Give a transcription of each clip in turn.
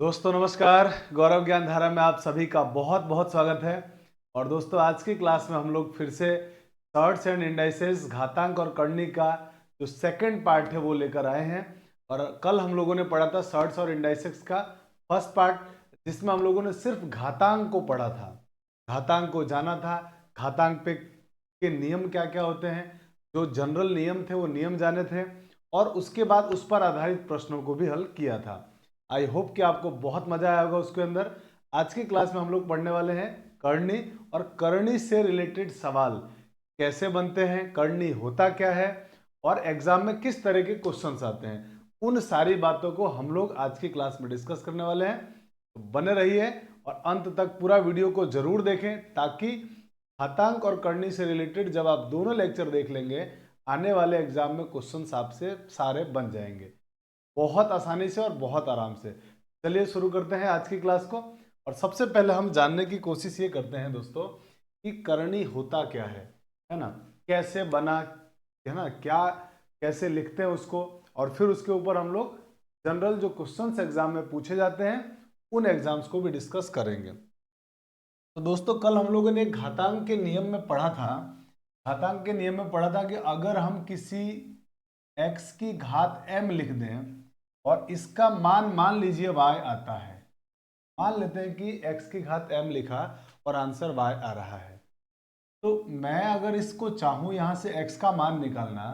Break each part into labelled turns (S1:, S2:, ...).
S1: दोस्तों नमस्कार। गौरव ज्ञान धारा में आप सभी का बहुत बहुत स्वागत है। और दोस्तों आज की क्लास में हम लोग फिर से सर्ट्स एंड इंडाइसेस घातांक और करनी का जो सेकंड पार्ट है वो लेकर आए हैं। और कल हम लोगों ने पढ़ा था सर्ट्स और इंडाइसेस का फर्स्ट पार्ट, जिसमें हम लोगों ने सिर्फ घातांक को पढ़ा था, घातांक को जाना था, घातांक पे के नियम क्या क्या होते हैं, जो जनरल नियम थे वो नियम जाने थे, और उसके बाद उस पर आधारित प्रश्नों को भी हल किया था। आई होप कि आपको बहुत मजा आया होगा उसके अंदर। आज की क्लास में हम लोग पढ़ने वाले हैं करनी, और करनी से रिलेटेड सवाल कैसे बनते हैं, करनी होता क्या है, और एग्जाम में किस तरह के क्वेश्चंस आते हैं, उन सारी बातों को हम लोग आज की क्लास में डिस्कस करने वाले हैं। तो बने रहिए और अंत तक पूरा वीडियो को जरूर देखें, ताकि घातांक और करनी से रिलेटेड जब आप दोनों लेक्चर देख लेंगे, आने वाले एग्जाम में क्वेश्चंस आपसे सारे बन जाएंगे बहुत आसानी से और बहुत आराम से। चलिए शुरू करते हैं आज की क्लास को। और सबसे पहले हम जानने की कोशिश ये करते हैं दोस्तों कि करनी होता क्या है ना, कैसे बना, है ना, क्या कैसे लिखते हैं उसको, और फिर उसके ऊपर हम लोग जनरल जो क्वेश्चंस एग्जाम में पूछे जाते हैं उन एग्जाम्स को भी डिस्कस करेंगे। तो दोस्तों कल हम लोगों ने घातांक के नियम में पढ़ा था, घातांक के नियम में पढ़ा था कि अगर हम किसी x की घात m लिख दें और इसका मान मान लीजिए y आता है, मान लेते हैं कि x की घात m लिखा और आंसर y आ रहा है, तो मैं अगर इसको चाहूं यहां से x का मान निकालना,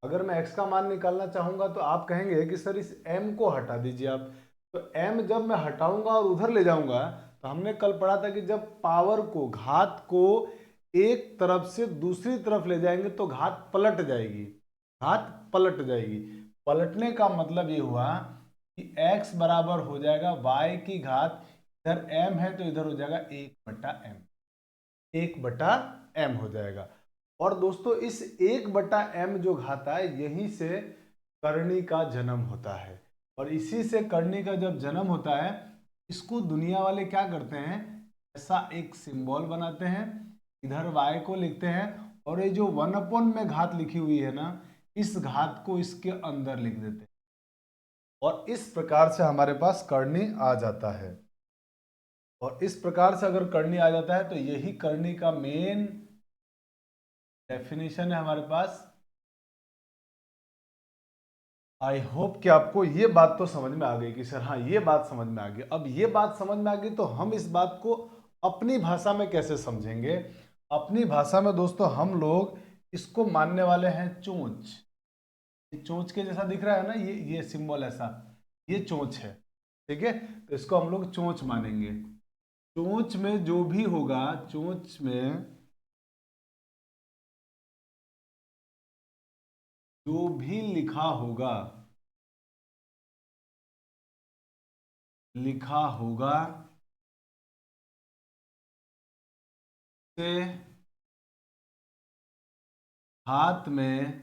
S1: अगर मैं x का मान निकालना चाहूंगा तो आप कहेंगे कि सर इस m को हटा दीजिए आप। तो m जब मैं हटाऊंगा और उधर ले जाऊंगा, तो हमने कल पढ़ा था कि जब पावर को, घात को एक तरफ से दूसरी तरफ ले जाएंगे तो घात पलट जाएगी, घात पलट जाएगी। पलटने का मतलब ये हुआ कि x बराबर हो जाएगा y की घात, इधर m है तो इधर हो जाएगा 1/m, 1/m हो जाएगा। और दोस्तों इस 1/m जो घात है, यहीं से करनी का जन्म होता है। और इसी से करनी का जब जन्म होता है, इसको दुनिया वाले क्या करते हैं, ऐसा एक सिंबल बनाते हैं, इधर y को लिखते हैं, और ये जो 1/, में घात लिखी हुई है ना, इस घात को इसके अंदर लिख देते हैं, और इस प्रकार से हमारे पास करनी आ जाता है। और इस प्रकार से अगर करनी आ जाता है तो यही करनी का मेन डेफिनेशन है हमारे पास। आई होप कि आपको ये बात तो समझ में आ गई कि सर हाँ ये बात समझ में आ गई। अब ये बात समझ में आ गई तो हम इस बात को अपनी भाषा में कैसे समझेंगे। अपनी भाषा में दोस्तों हम लोग इसको मानने वाले हैं चोंच। चोंच के जैसा दिख रहा है ना, ये सिंबल ऐसा, ये चोंच है, ठीक है। तो इसको हम लोग चोंच मानेंगे। चोंच में जो भी होगा, चोंच में जो भी लिखा होगा, लिखा होगा से हाथ में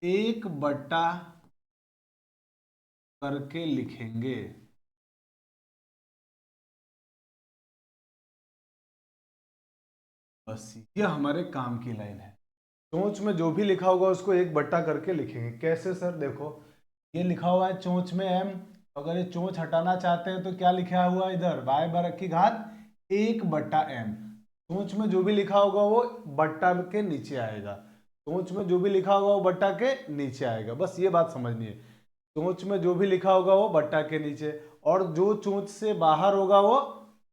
S1: 1/, करके लिखेंगे। बस ये हमारे काम की लाइन है। चोंच में जो भी लिखा होगा उसको 1/, करके लिखेंगे। कैसे सर, देखो ये लिखा हुआ है चोंच में m, अगर ये चोंच हटाना चाहते हैं तो क्या लिखा हुआ है इधर, y की घात 1/m। चोंच में जो भी लिखा होगा वो बट्टा के नीचे आएगा, चोंच में जो भी लिखा होगा वो बट्टा के नीचे आएगा, बस ये बात समझनी है। चोंच में जो भी लिखा होगा वो बट्टा के नीचे, और जो चोंच से बाहर होगा वो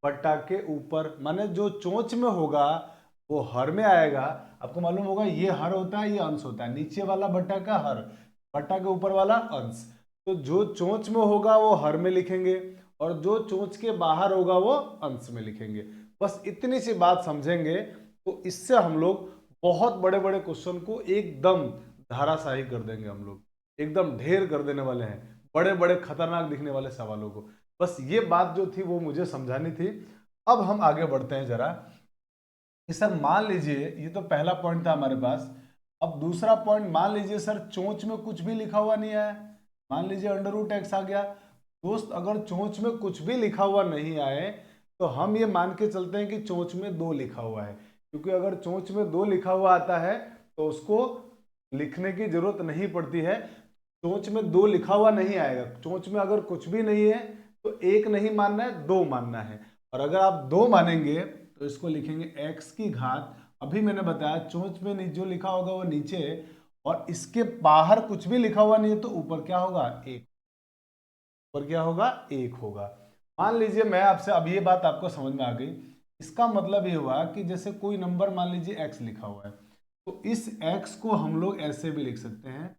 S1: बट्टा के ऊपर, माने जो चोंच में होगा वो हर में आएगा। आपको मालूम होगा ये हर होता है, ये अंश होता है, नीचे वाला बट्टा का हर, बट्टा के ऊपर वाला अंश। तो जो चोंच में होगा वो हर में लिखेंगे, और जो चोंच के बाहर होगा वो अंश में लिखेंगे। बस इतनी सी बात समझेंगे तो इससे हम लोग बहुत बड़े बड़े क्वेश्चन को एकदम धाराशाही कर देंगे, हम लोग एकदम ढेर कर देने वाले हैं बड़े बड़े खतरनाक दिखने वाले सवालों को। बस ये बात जो थी वो मुझे समझानी थी। अब हम आगे बढ़ते हैं जरा कि सर मान लीजिए, ये तो पहला पॉइंट था हमारे पास। अब दूसरा पॉइंट, मान लीजिए सर चोंच में कुछ भी लिखा हुआ नहीं है, मान लीजिए √x आ गया। दोस्त अगर चोंच में कुछ भी लिखा हुआ नहीं आए तो हम ये मान के चलते हैं कि चोंच में 2 लिखा हुआ है, क्योंकि अगर चोंच में 2 लिखा हुआ आता है तो उसको लिखने की जरूरत नहीं पड़ती है। चोंच में 2 लिखा हुआ नहीं आएगा। चोंच में अगर कुछ भी नहीं है तो 1 नहीं मानना है, 2 मानना है। और अगर आप 2 मानेंगे तो इसको लिखेंगे x की घात, अभी मैंने बताया चोंच में जो लिखा होगा वो नीचे, और इसके बाहर कुछ भी लिखा हुआ नहीं है तो ऊपर क्या होगा, 1। ऊपर क्या होगा, 1 होगा। मान लीजिए मैं आपसे, अब ये बात आपको समझ में आ गई। इसका मतलब ये हुआ कि जैसे कोई नंबर मान लीजिए x लिखा हुआ है, तो इस x को हम लोग ऐसे भी लिख सकते हैं,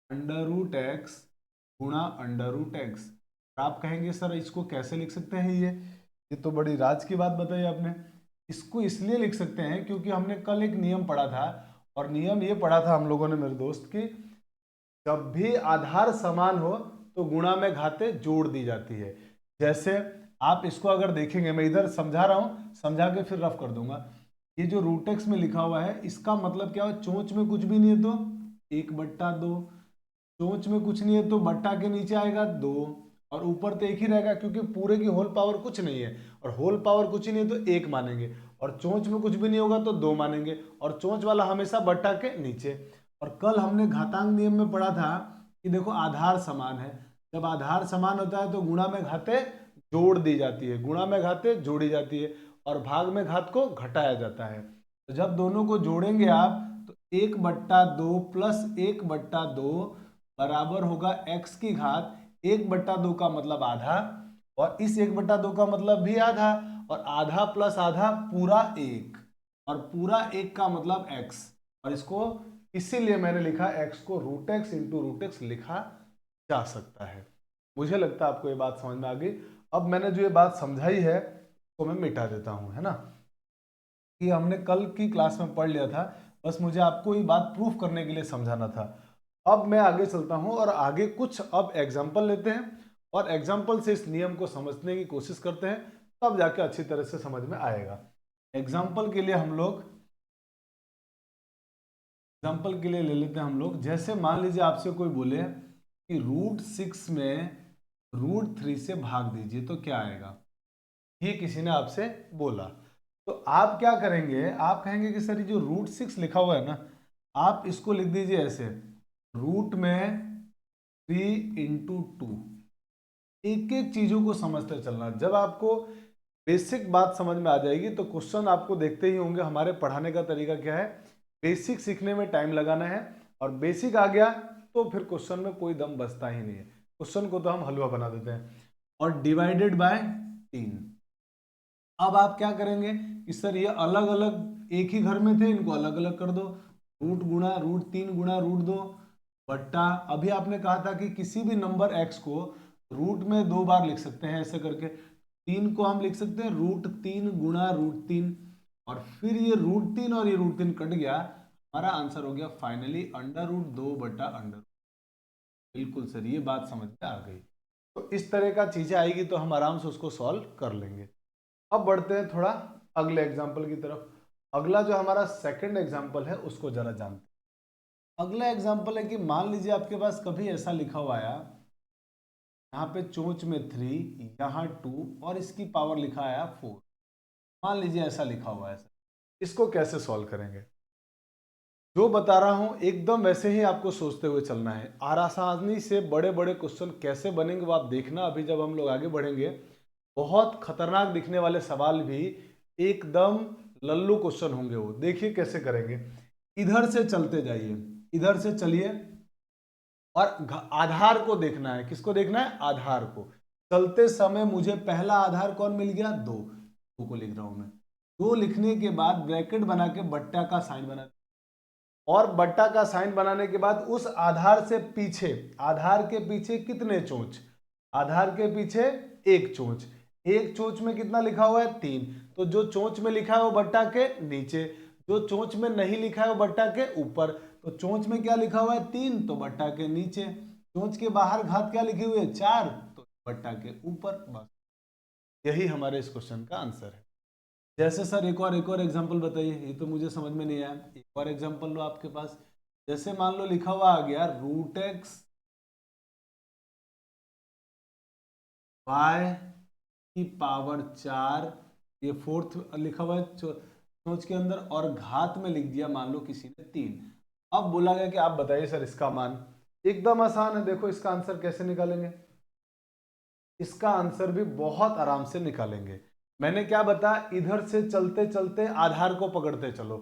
S1: अंडर रूट एक्स गुणा अंडर रूट एक्स। आप कहेंगे सर इसको कैसे लिख सकते हैं, ये तो बड़ी राज की बात बताई आपने। इसको इसलिए लिख सकते हैं क्योंकि हमने कल एक नियम पढ़ा था, और नियम ये पढ़ा था हम लोगों ने मेरे दोस्त की, जब भी आधार समान हो तो गुणा में घाते जोड़ दी जाती है। जैसे आप इसको अगर देखेंगे, मैं इधर समझा रहा हूं, समझा के फिर रफ कर दूंगा। ये जो रूट एक्स में लिखा हुआ है इसका मतलब क्या है, चोंच में कुछ भी नहीं है तो 1/2, चोंच में कुछ नहीं है तो बट्टा के नीचे आएगा 2, और ऊपर तो 1 ही रहेगा क्योंकि पूरे की होल पावर कुछ नहीं है, और होल पावर कुछ ही नहीं है तो 1 मानेंगे, और चोंच में कुछ भी नहीं होगा तो 2 मानेंगे, और चोंच वाला हमेशा बट्टा के नीचे। और कल हमने घातांक नियम में पढ़ा था कि देखो आधार समान है, जब आधार समान होता है तो गुणा में घाते जोड़ दी जाती है, गुणा में घाते जोड़ी जाती है, और भाग में घात को घटाया जाता है। तो जब दोनों को जोड़ेंगे आप तो 1/2 प्लस 1/2 बराबर होगा x की घात 1/2 का मतलब आधा, और इस 1/2 का मतलब भी आधा, और आधा प्लस आधा पूरा 1, और पूरा 1 का मतलब x। और इसको इसीलिए मैंने लिखा x को root x into root x लिखा जा सकता है। मुझे लगता है आपको ये बात समझ में आ गई। अब मैंने जो ये बात समझाई है तो मैं मिटा देता हूं, है ना, कि हमने कल की क्लास में पढ़ लिया था, बस मुझे आपको ये बात प्रूफ करने के लिए समझाना था। अब मैं आगे चलता हूं और आगे कुछ अब एग्जाम्पल लेते हैं, और एग्जाम्पल से इस नियम को समझने की कोशिश करते हैं, तब जाके अच्छी तरह से समझ में आएगा। एग्जाम्पल के लिए हम लोग एग्जाम्पल के लिए ले लेते हैं हम लोग, जैसे मान लीजिए आपसे कोई बोले कि √6 में √3 से भाग दीजिए तो क्या आएगा, ये किसी ने आपसे बोला। तो आप क्या करेंगे, आप कहेंगे कि सर ये जो √6 लिखा हुआ है ना, आप इसको लिख दीजिए ऐसे, रूट में 3/2। एक एक चीजों को समझते चलना, जब आपको बेसिक बात समझ में आ जाएगी तो क्वेश्चन आपको देखते ही होंगे। हमारे पढ़ाने का तरीका क्या है, बेसिक सीखने में टाइम लगाना है, और बेसिक आ गया तो फिर क्वेश्चन में कोई दम बचता ही नहीं है, क्वेश्चन को तो हम हलवा बना देते हैं। और डिवाइडेड बाय 3। अब आप क्या करेंगे कि सर ये अलग अलग एक ही घर में थे, इनको अलग अलग कर दो, रूट गुणा √3 गुणा √2 बट्टा, अभी आपने कहा था कि किसी भी नंबर x को रूट में 2 बार लिख सकते हैं, ऐसे करके 3 को हम लिख सकते हैं √3 गुणा √3, और फिर ये √3 और ये √3 कट गया, हमारा आंसर हो गया फाइनली √2 बटा √। बिल्कुल सर, ये बात समझ में आ गई। तो इस तरह का चीजें आएगी तो हम आराम से उसको सॉल्व कर लेंगे। अब बढ़ते हैं थोड़ा अगले एग्जाम्पल की तरफ। अगला जो हमारा सेकंड एग्जाम्पल है उसको जरा जानते हैं। अगला एग्जाम्पल है कि मान लीजिए आपके पास कभी ऐसा लिखा हुआ आया, यहाँ पे चोंच में 3, यहाँ 2, और इसकी पावर लिखा आया 4। मान लीजिए ऐसा लिखा हुआ है, इसको कैसे सॉल्व करेंगे, जो बता रहा हूं एकदम वैसे ही आपको सोचते हुए चलना है। आसानी से बड़े बड़े क्वेश्चन कैसे बनेंगे वो आप देखना, अभी जब हम लोग आगे बढ़ेंगे बहुत खतरनाक दिखने वाले सवाल भी एकदम लल्लू क्वेश्चन होंगे। वो देखिए कैसे करेंगे। इधर से चलते जाइए, इधर से चलिए, और आधार को देखना है। किसको देखना है, आधार को। चलते समय मुझे पहला आधार कौन मिल गया, 2। 2 को लिख रहा हूं मैं। 2 लिखने के बाद ब्रैकेट बना के बट्टा का साइन बना, और बट्टा का साइन बनाने के बाद उस आधार से पीछे, आधार के पीछे कितने चोंच, आधार के पीछे 1 चोंच, 1 चोंच में कितना लिखा हुआ है, 3। तो जो चोंच में लिखा है वो बट्टा के नीचे, जो चोंच में नहीं लिखा है वो बट्टा के ऊपर। तो चोंच में क्या लिखा हुआ है, 3, तो बट्टा के नीचे। चोंच के बाहर घात क्या लिखी हुई है, 4, तो बट्टा के ऊपर। बस यही हमारे इस क्वेश्चन का आंसर है। जैसे सर एक और एग्जांपल बताइए, ये तो मुझे समझ में नहीं आया, एक और एग्जांपल लो आपके पास। जैसे मान लो लिखा हुआ आ गया √x y की पावर 4, ये फोर्थ लिखा हुआ है सोच के अंदर, और घात में लिख दिया मान लो किसी ने 3। अब बोला गया कि आप बताइए सर इसका मान। एकदम आसान है। देखो इसका आंसर कैसे निकालेंगे, इसका आंसर भी बहुत आराम से निकालेंगे। मैंने क्या बताया, इधर से चलते चलते आधार को पकड़ते चलो।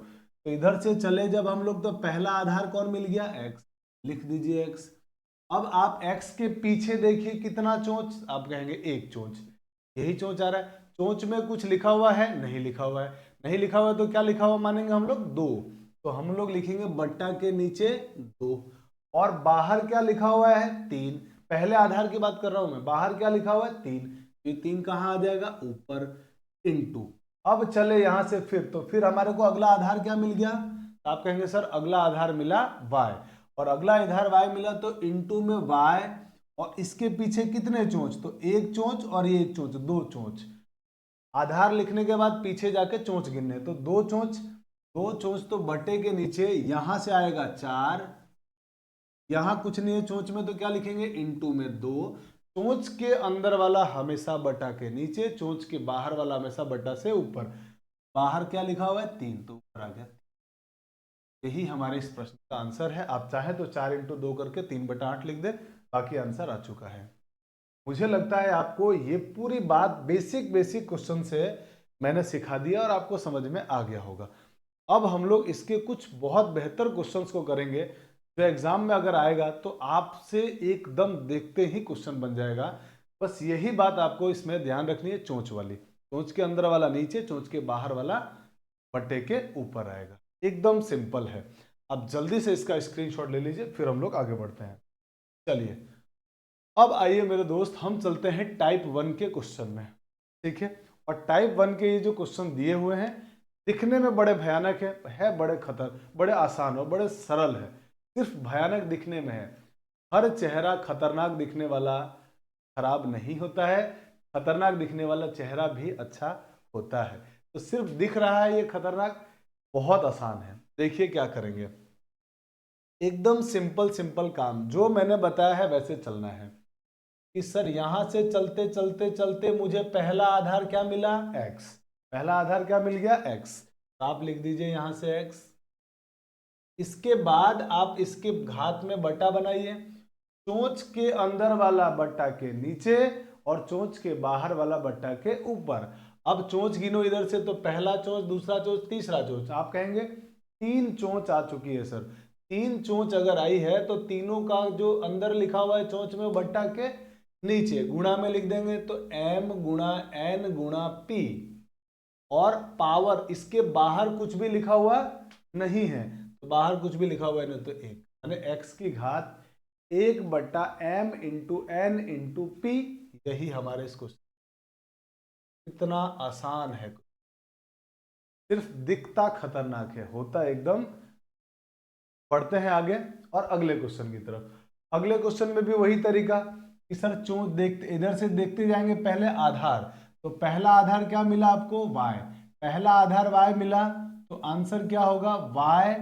S1: तो इधर से चले जब हम लोग, तो पहला आधार कौन मिल गया, x, लिख दीजिए x। अब आप x के पीछे देखिए कितना चोंच, आप कहेंगे एक चोंच, यही चोंच आ रहा है। चोंच में कुछ लिखा हुआ है, नहीं लिखा हुआ है, नहीं लिखा हुआ है तो क्या लिखा हुआ मानेंगे हम लोग, 2। तो हम लोग लिखेंगे बट्टा के नीचे 2। और बाहर क्या लिखा हुआ है, 3। पहले आधार की बात कर रहा हूं मैं, बाहर क्या लिखा हुआ है, 3। ये 3 कहां आ जाएगा, ऊपर, इनटू। अब चले यहां से फिर हमारे को अगला आधार क्या मिल गया, तो आप कहेंगे सर अगला आधार मिला y, और अगला आधार y मिला तो इनटू में y, और इसके पीछे कितने चोंच, तो एक चोंच और ये एक चोंच, 2 चोंच। आधार लिखने के बाद पीछे जाके चोंच गिनने, तो 2 चोंच, 2 चोंच तो बटे के नीचे यहां से आएगा 4, यहां कुछ नहीं है चोंच में तो क्या लिखेंगे, इनटू में 2। चोंच के अंदर वाला हमेशा बटा के नीचे, चोंच के बाहर वाला हमेशा बटा से ऊपर। बाहर क्या लिखा हुआ है, 3, तो ऊपर आ गया। यही हमारे इस प्रश्न का आंसर है। आप चाहे तो 4 इंटू 2 करके 3/8 लिख दे, बाकी आंसर आ चुका है। मुझे लगता है आपको ये पूरी बात बेसिक बेसिक क्वेश्चन से मैंने सिखा दिया और आपको समझ में आ गया होगा। अब हम लोग इसके कुछ बहुत बेहतर क्वेश्चंस को करेंगे, जो एग्जाम में अगर आएगा तो आपसे एकदम देखते ही क्वेश्चन बन जाएगा। बस यही बात आपको इसमें ध्यान रखनी है, चोंच वाली, चोंच के अंदर वाला नीचे, चोंच के बाहर वाला बट्टे के ऊपर आएगा। एकदम सिंपल है। अब जल्दी से इसका स्क्रीनशॉट ले लीजिए, फिर हम लोग आगे बढ़ते हैं। चलिए अब आइए मेरे दोस्त, हम चलते हैं टाइप 1 के क्वेश्चन में, ठीक है। और टाइप 1 के ये जो क्वेश्चन दिए हुए हैं, दिखने में बड़े भयानक है बड़े बड़े आसान और बड़े सरल है। सिर्फ भयानक दिखने में है। हर चेहरा खतरनाक दिखने वाला खराब नहीं होता है, खतरनाक दिखने वाला चेहरा भी अच्छा होता है। तो सिर्फ दिख रहा है ये खतरनाक, बहुत आसान है। देखिए क्या करेंगे, एकदम सिंपल सिंपल काम, जो मैंने बताया है वैसे चलना है। कि सर यहां से चलते चलते चलते मुझे पहला आधार क्या मिला, x। पहला आधार क्या मिल गया, x। तो आप लिख दीजिए यहां से x। इसके बाद आप इसके घात में बटा बनाइए, चोंच के अंदर वाला बट्टा के नीचे और चोंच के बाहर वाला बट्टा के ऊपर। अब चोंच गिनो इधर से, तो पहला चोंच, दूसरा चोंच, तीसरा चोंच। आप कहेंगे 3 चोंच आ चुकी है सर। 3 चोंच अगर आई है तो तीनों का जो अंदर लिखा हुआ है चोंच में बट्टा के नीचे गुणा में लिख देंगे, तो m गुणा n गुणा p। और पावर, इसके बाहर कुछ भी लिखा हुआ नहीं है, तो बाहर कुछ भी लिखा हुआ है नहीं तो 1, यानी x की घात 1/m into N into P. यही हमारे इसको, इतना आसान है, सिर्फ दिखता खतरनाक है, होता एकदम। पढ़ते हैं आगे और अगले क्वेश्चन की तरफ। अगले क्वेश्चन में भी वही तरीका कि सर चोंच देखते, इधर से देखते जाएंगे पहले आधार। तो पहला आधार क्या मिला आपको, y। पहला आधार y मिला तो आंसर क्या होगा, y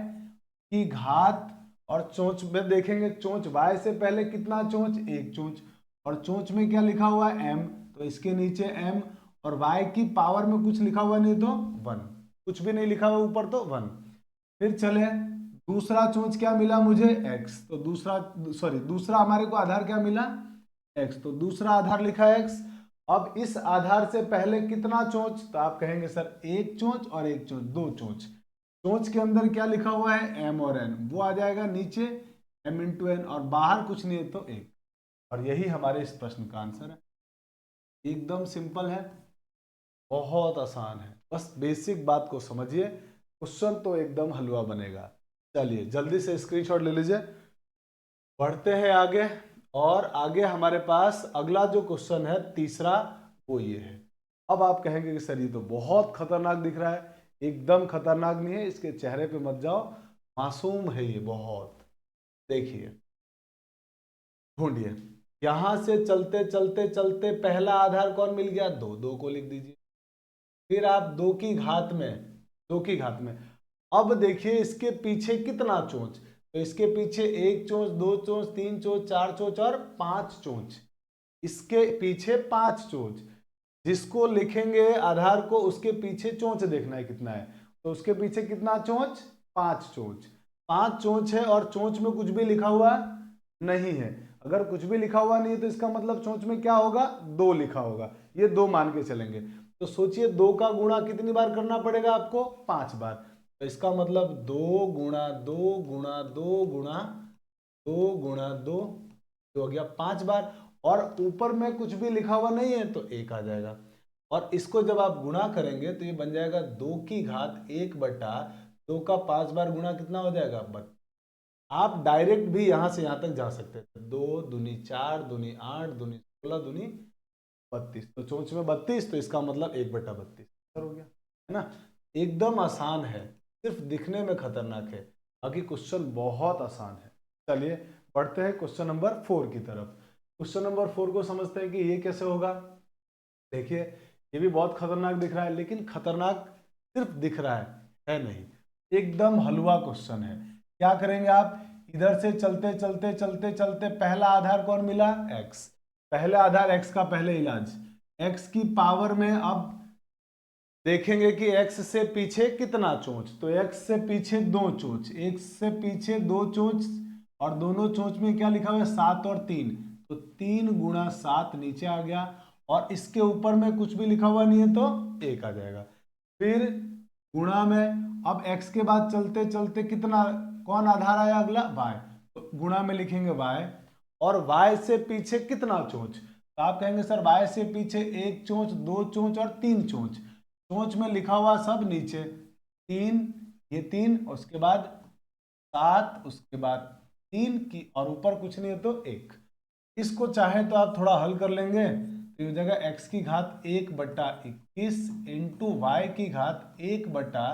S1: की घात। और चोंच में देखेंगे, चोंच y से पहले कितना चोंच, एक चोंच, और चोंच में क्या लिखा हुआ है, m, तो इसके नीचे m, और y की पावर में कुछ लिखा हुआ नहीं तो 1, कुछ भी नहीं लिखा हुआ ऊपर तो 1। फिर चले, दूसरा चोंच क्या मिला मुझे, x। तो दूसरा हमारे को आधार क्या मिला, x, तो दूसरा आधार लिखा है x। अब इस आधार से पहले कितना चोंच, तो आप कहेंगे सर एक चोंच और एक चोंच, 2 चोंच। चोंच के अंदर क्या लिखा हुआ है, m और n, वो आ जाएगा नीचे m इंटू एन, और बाहर कुछ नहीं है तो 1। और यही हमारे इस प्रश्न का आंसर है। एकदम सिंपल है, बहुत आसान है, बस बेसिक बात को समझिए, क्वेश्चन तो एकदम हलवा बनेगा। चलिए जल्दी से स्क्रीनशॉट ले लीजिए, बढ़ते हैं आगे। और आगे हमारे पास अगला जो क्वेश्चन है तीसरा, वो ये है। अब आप कहेंगे कि सर ये तो बहुत खतरनाक दिख रहा है। एकदम खतरनाक नहीं है, इसके चेहरे पे मत जाओ, मासूम है ये बहुत। देखिए, ढूंढिए, यहां से चलते चलते चलते पहला आधार कौन मिल गया, 2, 2 को लिख दीजिए। फिर आप 2 की घात में, 2 की घात में, अब देखिए इसके पीछे कितना चोंच, तो इसके पीछे 1 चोंच, 2 चोंच, 3 चोंच, 4 चोंच और 5 चोंच। इसके पीछे 5 चोंच, जिसको लिखेंगे आधार को उसके पीछे चोंच देखना है कितना है, तो उसके पीछे कितना चोंच, 5 चोंच। 5 चोंच है और चोंच में कुछ भी लिखा हुआ नहीं है। अगर कुछ भी लिखा हुआ नहीं है तो इसका मतलब चोंच में क्या होगा, 2 लिखा होगा, ये 2 मान के चलेंगे। तो सोचिए 2 का गुणा कितनी बार करना पड़ेगा आपको, 5 बार। तो इसका मतलब 2 गुणा 2 गुणा 2 गुणा 2 गुणा 2 हो गया 5 बार। और ऊपर में कुछ भी लिखा हुआ नहीं है तो 1 आ जाएगा। और इसको जब आप गुणा करेंगे तो ये बन जाएगा 2 की घात 1 बटा 2 का 5 बार गुणा कितना हो जाएगा, 32। आप डायरेक्ट भी यहां से यहां तक जा सकते थे, 2 दूनी 4 दूनी 8 दूनी 16 दूनी 32। तो चोंच में 32, तो इसका मतलब 1 बटा 32 हो गया, है ना। एकदम आसान है, सिर्फ दिखने में खतरनाक है, बाकी क्वेश्चन बहुत आसान है। चलिए बढ़ते हैं क्वेश्चन नंबर 4 की तरफ। क्वेश्चन नंबर 4 को समझते हैं कि ये कैसे होगा। देखिए ये भी बहुत खतरनाक दिख रहा है, लेकिन खतरनाक सिर्फ दिख रहा है नहीं, एकदम हलवा क्वेश्चन है। क्या करेंगे आप, इधर से चलते चलते चलते चलते पहला आधार कौन मिला, x। पहले आधार x का पहले इलाज, x की पावर में अब देखेंगे कि x से पीछे कितना चोंच। तो x से पीछे 2 चोंच, x से पीछे 2 चोंच, और दोनों चोंच में क्या लिखा हुआ है, 7 और 3। तो 3 गुणा 7 नीचे आ गया, और इसके ऊपर में कुछ भी लिखा हुआ नहीं है तो 1 आ जाएगा। फिर गुणा में अब x के बाद चलते चलते कितना, कौन आधार आया अगला, y। तो गुणा में लिखेंगे y, और y से पीछे कितना चोंच। तो आप कहेंगे सर y से पीछे 1 चोंच 2 चोंच और 3 चोंच। चोंच में लिखा हुआ सब नीचे, 3, ये 3, उसके बाद 7, उसके बाद 3 की, और ऊपर कुछ नहीं है तो 1। इसको चाहे तो आप थोड़ा हल कर लेंगे, तो ये जगह x की घात 1 बटा 21 इंटू वाई की घात 1 बटा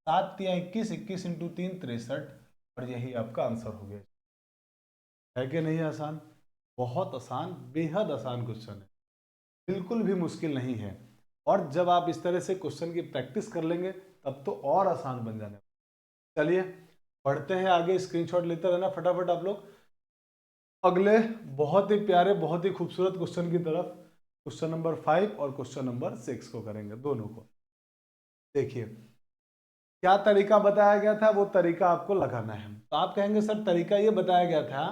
S1: 7 या 21, 21 इंटू 3 63, और यही आपका आंसर हो गया। है कि नहीं आसान, बहुत आसान, बेहद आसान क्वेश्चन है, बिल्कुल भी मुश्किल नहीं है। और जब आप इस तरह से क्वेश्चन की प्रैक्टिस कर लेंगे तब तो और आसान बन जाने। चलिए बढ़ते हैं आगे, स्क्रीनशॉट लेते रहना फटाफट आप लोग अगले बहुत ही प्यारे बहुत ही खूबसूरत क्वेश्चन की तरफ। क्वेश्चन नंबर 5 और क्वेश्चन नंबर 6 को करेंगे, दोनों को। देखिए क्या तरीका बताया गया था, वो तरीका आपको लगाना है। तो आप कहेंगे सर तरीका ये बताया गया था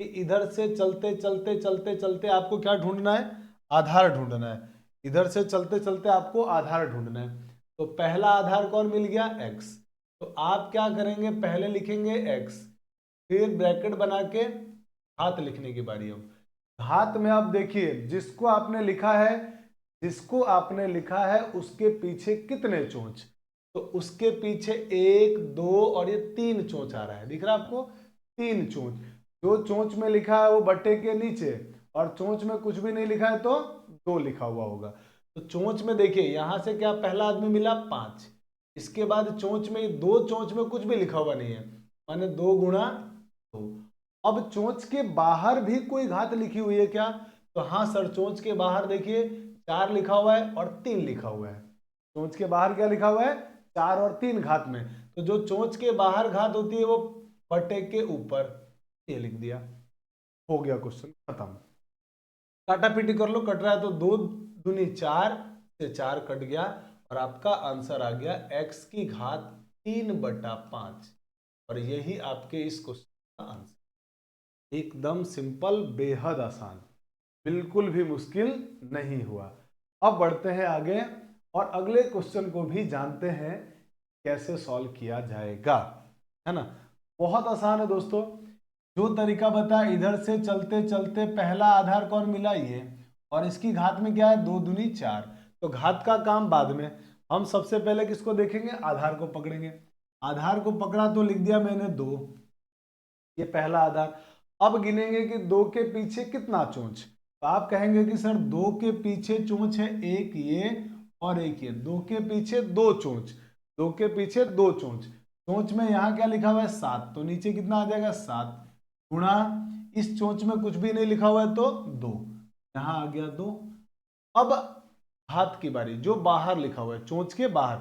S1: कि इधर से चलते चलते चलते चलते आपको क्या ढूंढना है, आधार ढूंढना है। इधर से चलते चलते आपको आधार ढूंढना है। तो पहला आधार कौन मिल गया, x। तो आप क्या करेंगे, पहले लिखेंगे x, फिर ब्रैकेट बना के घात लिखने की बारी है। घात में आप देखिए जिसको आपने लिखा है उसके पीछे कितने चोंच। तो उसके पीछे 1 2 और ये 3 चोंच आ रहा है, दिख रहा है आपको, 3 चोंच। जो चोंच में लिखा है वो बट्टे के नीचे, और चोंच में कुछ भी नहीं लिखा है तो 2 लिखा हुआ होगा। तो चोंच में देखिए यहां से क्या पहला आदमी मिला 5, इसके बाद चोंच में 2 चोंच में कुछ भी लिखा हुआ नहीं है, माने 2 गुणा 2। अब चोंच के बाहर भी कोई घात लिखी हुई है क्या, तो हाँ सर, चोंच के बाहर देखिए 4 लिखा हुआ है और 3 लिखा हुआ है। चोंच के बाहर क्या लिखा हुआ है, 4 और 3 घात में। तो जो चोंच के बाहर घात होती है वो बटे के ऊपर, ये लिख दिया, हो गया क्वेश्चन खत्म। काटा पीटी कर लो, कट रहा है तो 2 दूनी 4 से 4 कट गया, और आपका आंसर आ गया x की घात 3 बटा 5। और यही आपके इस क्वेश्चन का आंसर, एकदम सिंपल, बेहद आसान, बिल्कुल भी मुश्किल नहीं हुआ। अब बढ़ते हैं आगे और अगले क्वेश्चन को भी जानते हैं कैसे सॉल्व किया जाएगा, है ना। बहुत आसान है दोस्तों, जो तरीका बताया, इधर से चलते चलते पहला आधार कौन मिला, ये, और इसकी घात में क्या है 2 दूनी 4। तो घात का काम बाद में, हम सबसे पहले किसको देखेंगे, आधार को पकड़ेंगे। आधार को पकड़ा तो लिख दिया मैंने 2, ये पहला आधार। अब गिनेंगे कि 2 के पीछे कितना चोंच। तो आप कहेंगे कि सर 2 के पीछे चोंच है, एक ये और एक ये, 2 के पीछे 2 चोंच, 2 के पीछे 2 चोंच। चोंच में यहाँ क्या लिखा हुआ है 7, तो नीचे कितना आ जाएगा 7, गुणा इस चोंच में कुछ भी नहीं लिखा हुआ है तो 2, यहाँ आ गया 2। अब घात की बारी, जो बाहर लिखा हुआ है चोंच के बाहर,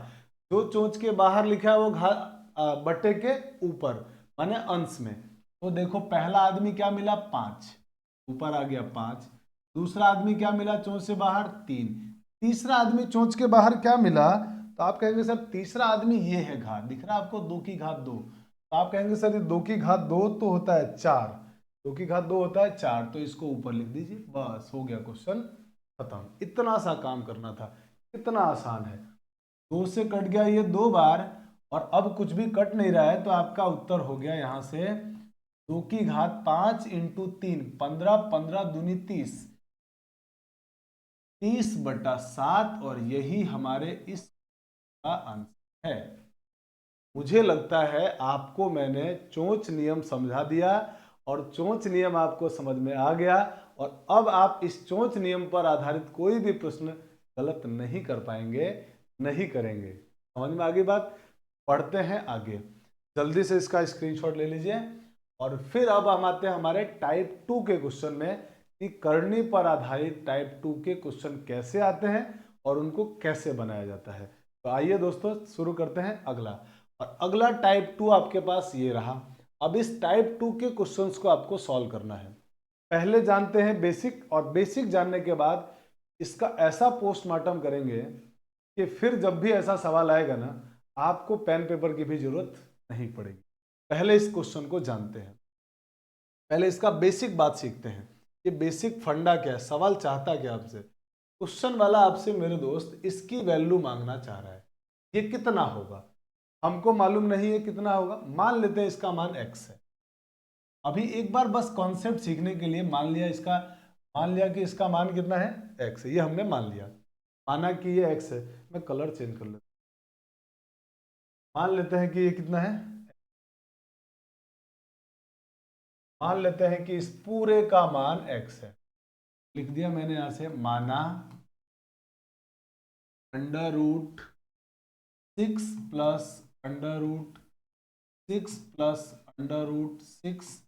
S1: जो चोंच के बाहर लिखा है वो बट्टे के ऊपर माने अंश में। तो देखो पहला आदमी क्या मिला 5, ऊपर आ गया 5। दूसरा आदमी क्या मिला चोंच से बाहर 3। तीसरा आदमी चोंच के बाहर क्या मिला, तो आप कहेंगे सर तीसरा आदमी ये है घात, दिख रहा है आपको 2 की घात 2। तो आप कहेंगे सर 2 की घात 2 तो होता है 4, 2 की घात 2 होता है 4, तो इसको ऊपर लिख दीजिए, बस हो गया क्वेश्चन खत्म। इतना सा काम करना था, कितना आसान है। 2 से कट गया ये 2 बार, और अब कुछ भी कट नहीं रहा है, तो आपका उत्तर हो गया यहां से 2 की घात 5 इंटू 3, 15, 15 दूनी 30, 30/7, और यही हमारे इस का आंसर है। मुझे लगता है आपको मैंने चोंच नियम समझा दिया, और चोंच नियम आपको समझ में आ गया, और अब आप इस चोंच नियम पर आधारित कोई भी प्रश्न गलत नहीं कर पाएंगे, नहीं करेंगे। समझ में आ गई बात? पढ़ते हैं आगे, जल्दी से इसका स्क्रीनशॉट ले लीजिए। और फिर अब हम आते हैं हमारे टाइप 2 के क्वेश्चन में, कि करनी पर आधारित टाइप 2 के क्वेश्चन कैसे आते हैं और उनको कैसे बनाया जाता है। तो आइए दोस्तों शुरू करते हैं अगला। और अगला टाइप 2 आपके पास ये रहा। अब इस टाइप 2 के क्वेश्चंस को आपको सॉल्व करना है। पहले जानते हैं बेसिक, और बेसिक जानने के बाद इसका ऐसा पोस्टमार्टम करेंगे कि फिर जब भी ऐसा सवाल आएगा ना, आपको पेन पेपर की भी जरूरत नहीं पड़ेगी। पहले इस क्वेश्चन को जानते हैं, पहले इसका बेसिक बात सीखते हैं। ये बेसिक फंडा क्या है, सवाल चाहता क्या आपसे। क्वेश्चन वाला आपसे मेरे दोस्त इसकी वैल्यू मांगना चाह रहा है, ये कितना होगा। हमको मालूम नहीं है कितना होगा, मान लेते हैं इसका मान x है। अभी एक बार बस कॉन्सेप्ट सीखने के लिए मान लिया कि इसका मान कितना है, x है। ये हमने मान लिया, माना कि ये x है। मैं कलर चेंज कर लेता हूं, मान लेते हैं कि ये कितना है, मान लेते हैं कि इस पूरे का मान x है। लिख दिया मैंने यहां से, माना √6 plus √6 plus √6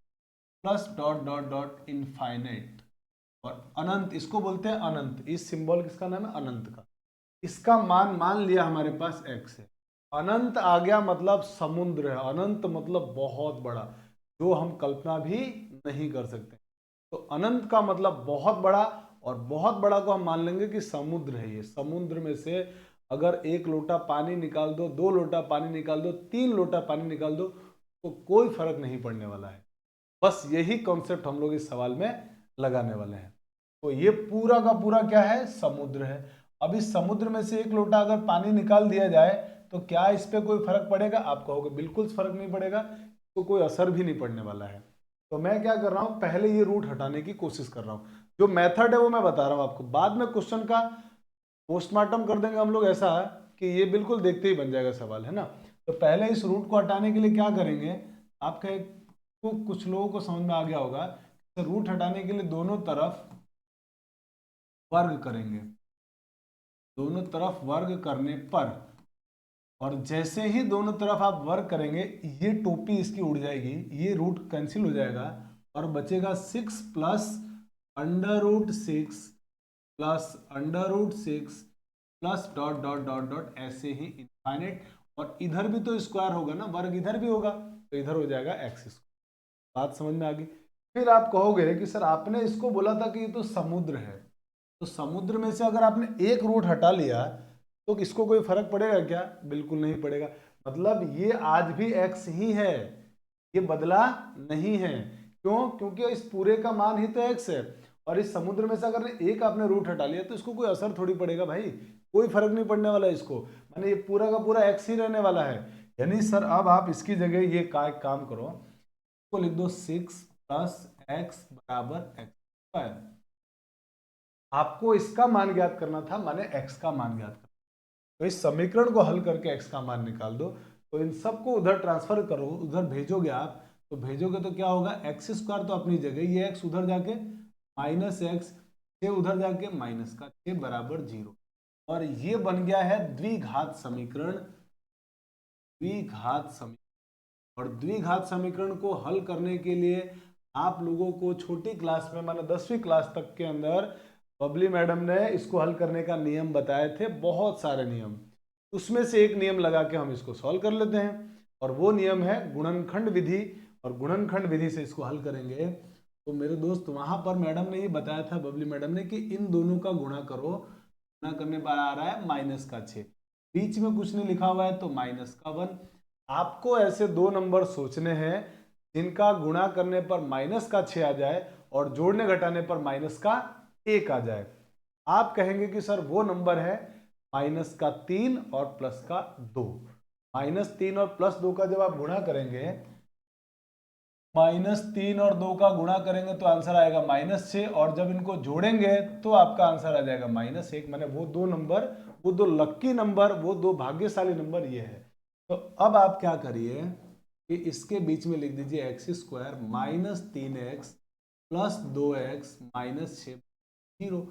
S1: plus dot dot dot infinite, और अनंत, इसको बोलते हैं अनंत। इस सिंबल किसका नाम है, अनंत का। इसका मान लिया हमारे पास x है। अनंत आ गया मतलब समुद्र है, अनंत मतलब बहुत बड़ा, जो हम कल्पना भी नहीं कर सकते। तो अनंत का मतलब बहुत बड़ा, और बहुत बड़ा को हम मान लेंगे कि समुद्र है। ये समुद्र में से अगर 1 लोटा पानी निकाल दो, 2 लोटा पानी निकाल दो, 3 लोटा पानी निकाल दो, तो कोई फर्क नहीं पड़ने वाला है। बस यही कॉन्सेप्ट हम लोग इस सवाल में लगाने वाले हैं। तो ये पूरा का पूरा क्या है, समुद्र है। अब इस समुद्र में से 1 लोटा अगर पानी निकाल दिया जाए, तो क्या इस पे कोई फर्क पड़ेगा। आप कहोगे बिल्कुल फर्क नहीं पड़ेगा, तो कोई असर भी नहीं पड़ने वाला है। तो मैं क्या कर रहा हूं, पहले ये रूट हटाने की कोशिश कर रहा हूं। जो मेथड है वो मैं बता रहा हूं आपको, बाद में क्वेश्चन का पोस्टमार्टम कर देंगे हम लोग ऐसा कि ये बिल्कुल देखते ही बन जाएगा सवाल, है ना। तो पहले इस रूट को हटाने के लिए क्या करेंगे, आपके को कुछ लोगों को समझ में आ गया होगा। तो रूट हटाने के लिए दोनों तरफ वर्ग करेंगे, दोनों तरफ वर्ग करने पर, और जैसे ही दोनों तरफ आप वर्ग करेंगे, ये टोपी इसकी उड़ जाएगी, ये रूट कैंसिल हो जाएगा, और बचेगा 6 plus √6 plus √6 plus dot dot dot dot, ऐसे ही इनफाइनाइट। और इधर भी तो स्क्वायर होगा ना, वर्ग इधर भी होगा, तो इधर हो जाएगा x²। बात समझ में आ गई। फिर आप कहोगे कि सर आपने इसको बोला था कि ये तो समुद्र है, तो समुद्र में से अगर आपने एक रूट हटा लिया, तो इसको कोई फर्क पड़ेगा क्या, बिल्कुल नहीं पड़ेगा। मतलब ये आज भी x ही है, ये बदला नहीं है। क्यों, क्योंकि इस पूरे का मान ही तो x है, और इस समुद्र में से अगर एक आपने रूट हटा लिया, तो इसको कोई असर थोड़ी पड़ेगा भाई, कोई फर्क नहीं पड़ने वाला है इसको। माने ये पूरा का पूरा x ही रहने वाला है। यानी सर अब आप इसकी जगह ये काम करो, को लिख दो 6 प्लस x बराबर x²। आपको इसका मान ज्ञात करना था, माने x का मान ज्ञात करना। तो इस समीकरण को हल करके x का मान निकाल दो। तो इन सबको उधर ट्रांसफर करो, उधर भेजोगे आप, तो भेजोगे तो क्या होगा, x² तो अपनी जगह, ये x उधर जाके -x, 6 उधर जाके -6 बराबर 0। और ये बन गया है द्विघात समीकरण, द्विघात समीकरण। और द्विघात समीकरण को हल करने के लिए आप लोगों को छोटी क्लास में, माना 10वीं क्लास तक के अंदर, बबली मैडम ने इसको हल करने का नियम बताए थे, बहुत सारे नियम। उसमें से एक नियम लगा के हम इसको सॉल्व कर लेते हैं, और वो नियम है गुणनखंड विधि। और गुणनखंड विधि से इसको हल करेंगे। तो मेरे दोस्त वहां पर मैडम ने ये बताया था, बबली मैडम ने, कि इन दोनों का गुणा करो। गुणा करने पर आ रहा है -6, बीच में कुछ नहीं लिखा हुआ है तो -1। आपको ऐसे 2 नंबर सोचने हैं जिनका गुणा करने पर माइनस का 6 आ जाए और जोड़ने घटाने पर माइनस का 1 आ जाए। आप कहेंगे कि सर वो नंबर है माइनस का 3 और प्लस का 2। -3 और +2 का जब आप गुणा करेंगे, -3 और 2 का गुणा करेंगे तो आंसर आएगा -6, और जब इनको जोड़ेंगे तो आपका आंसर आ जाएगा -1। माने वो दो नंबर, वो दो लक्की नंबर, वो दो भाग्यशाली नंबर ये है। तो अब आप क्या करिए कि इसके बीच में लिख दीजिए x² -3x + 2x -6 0।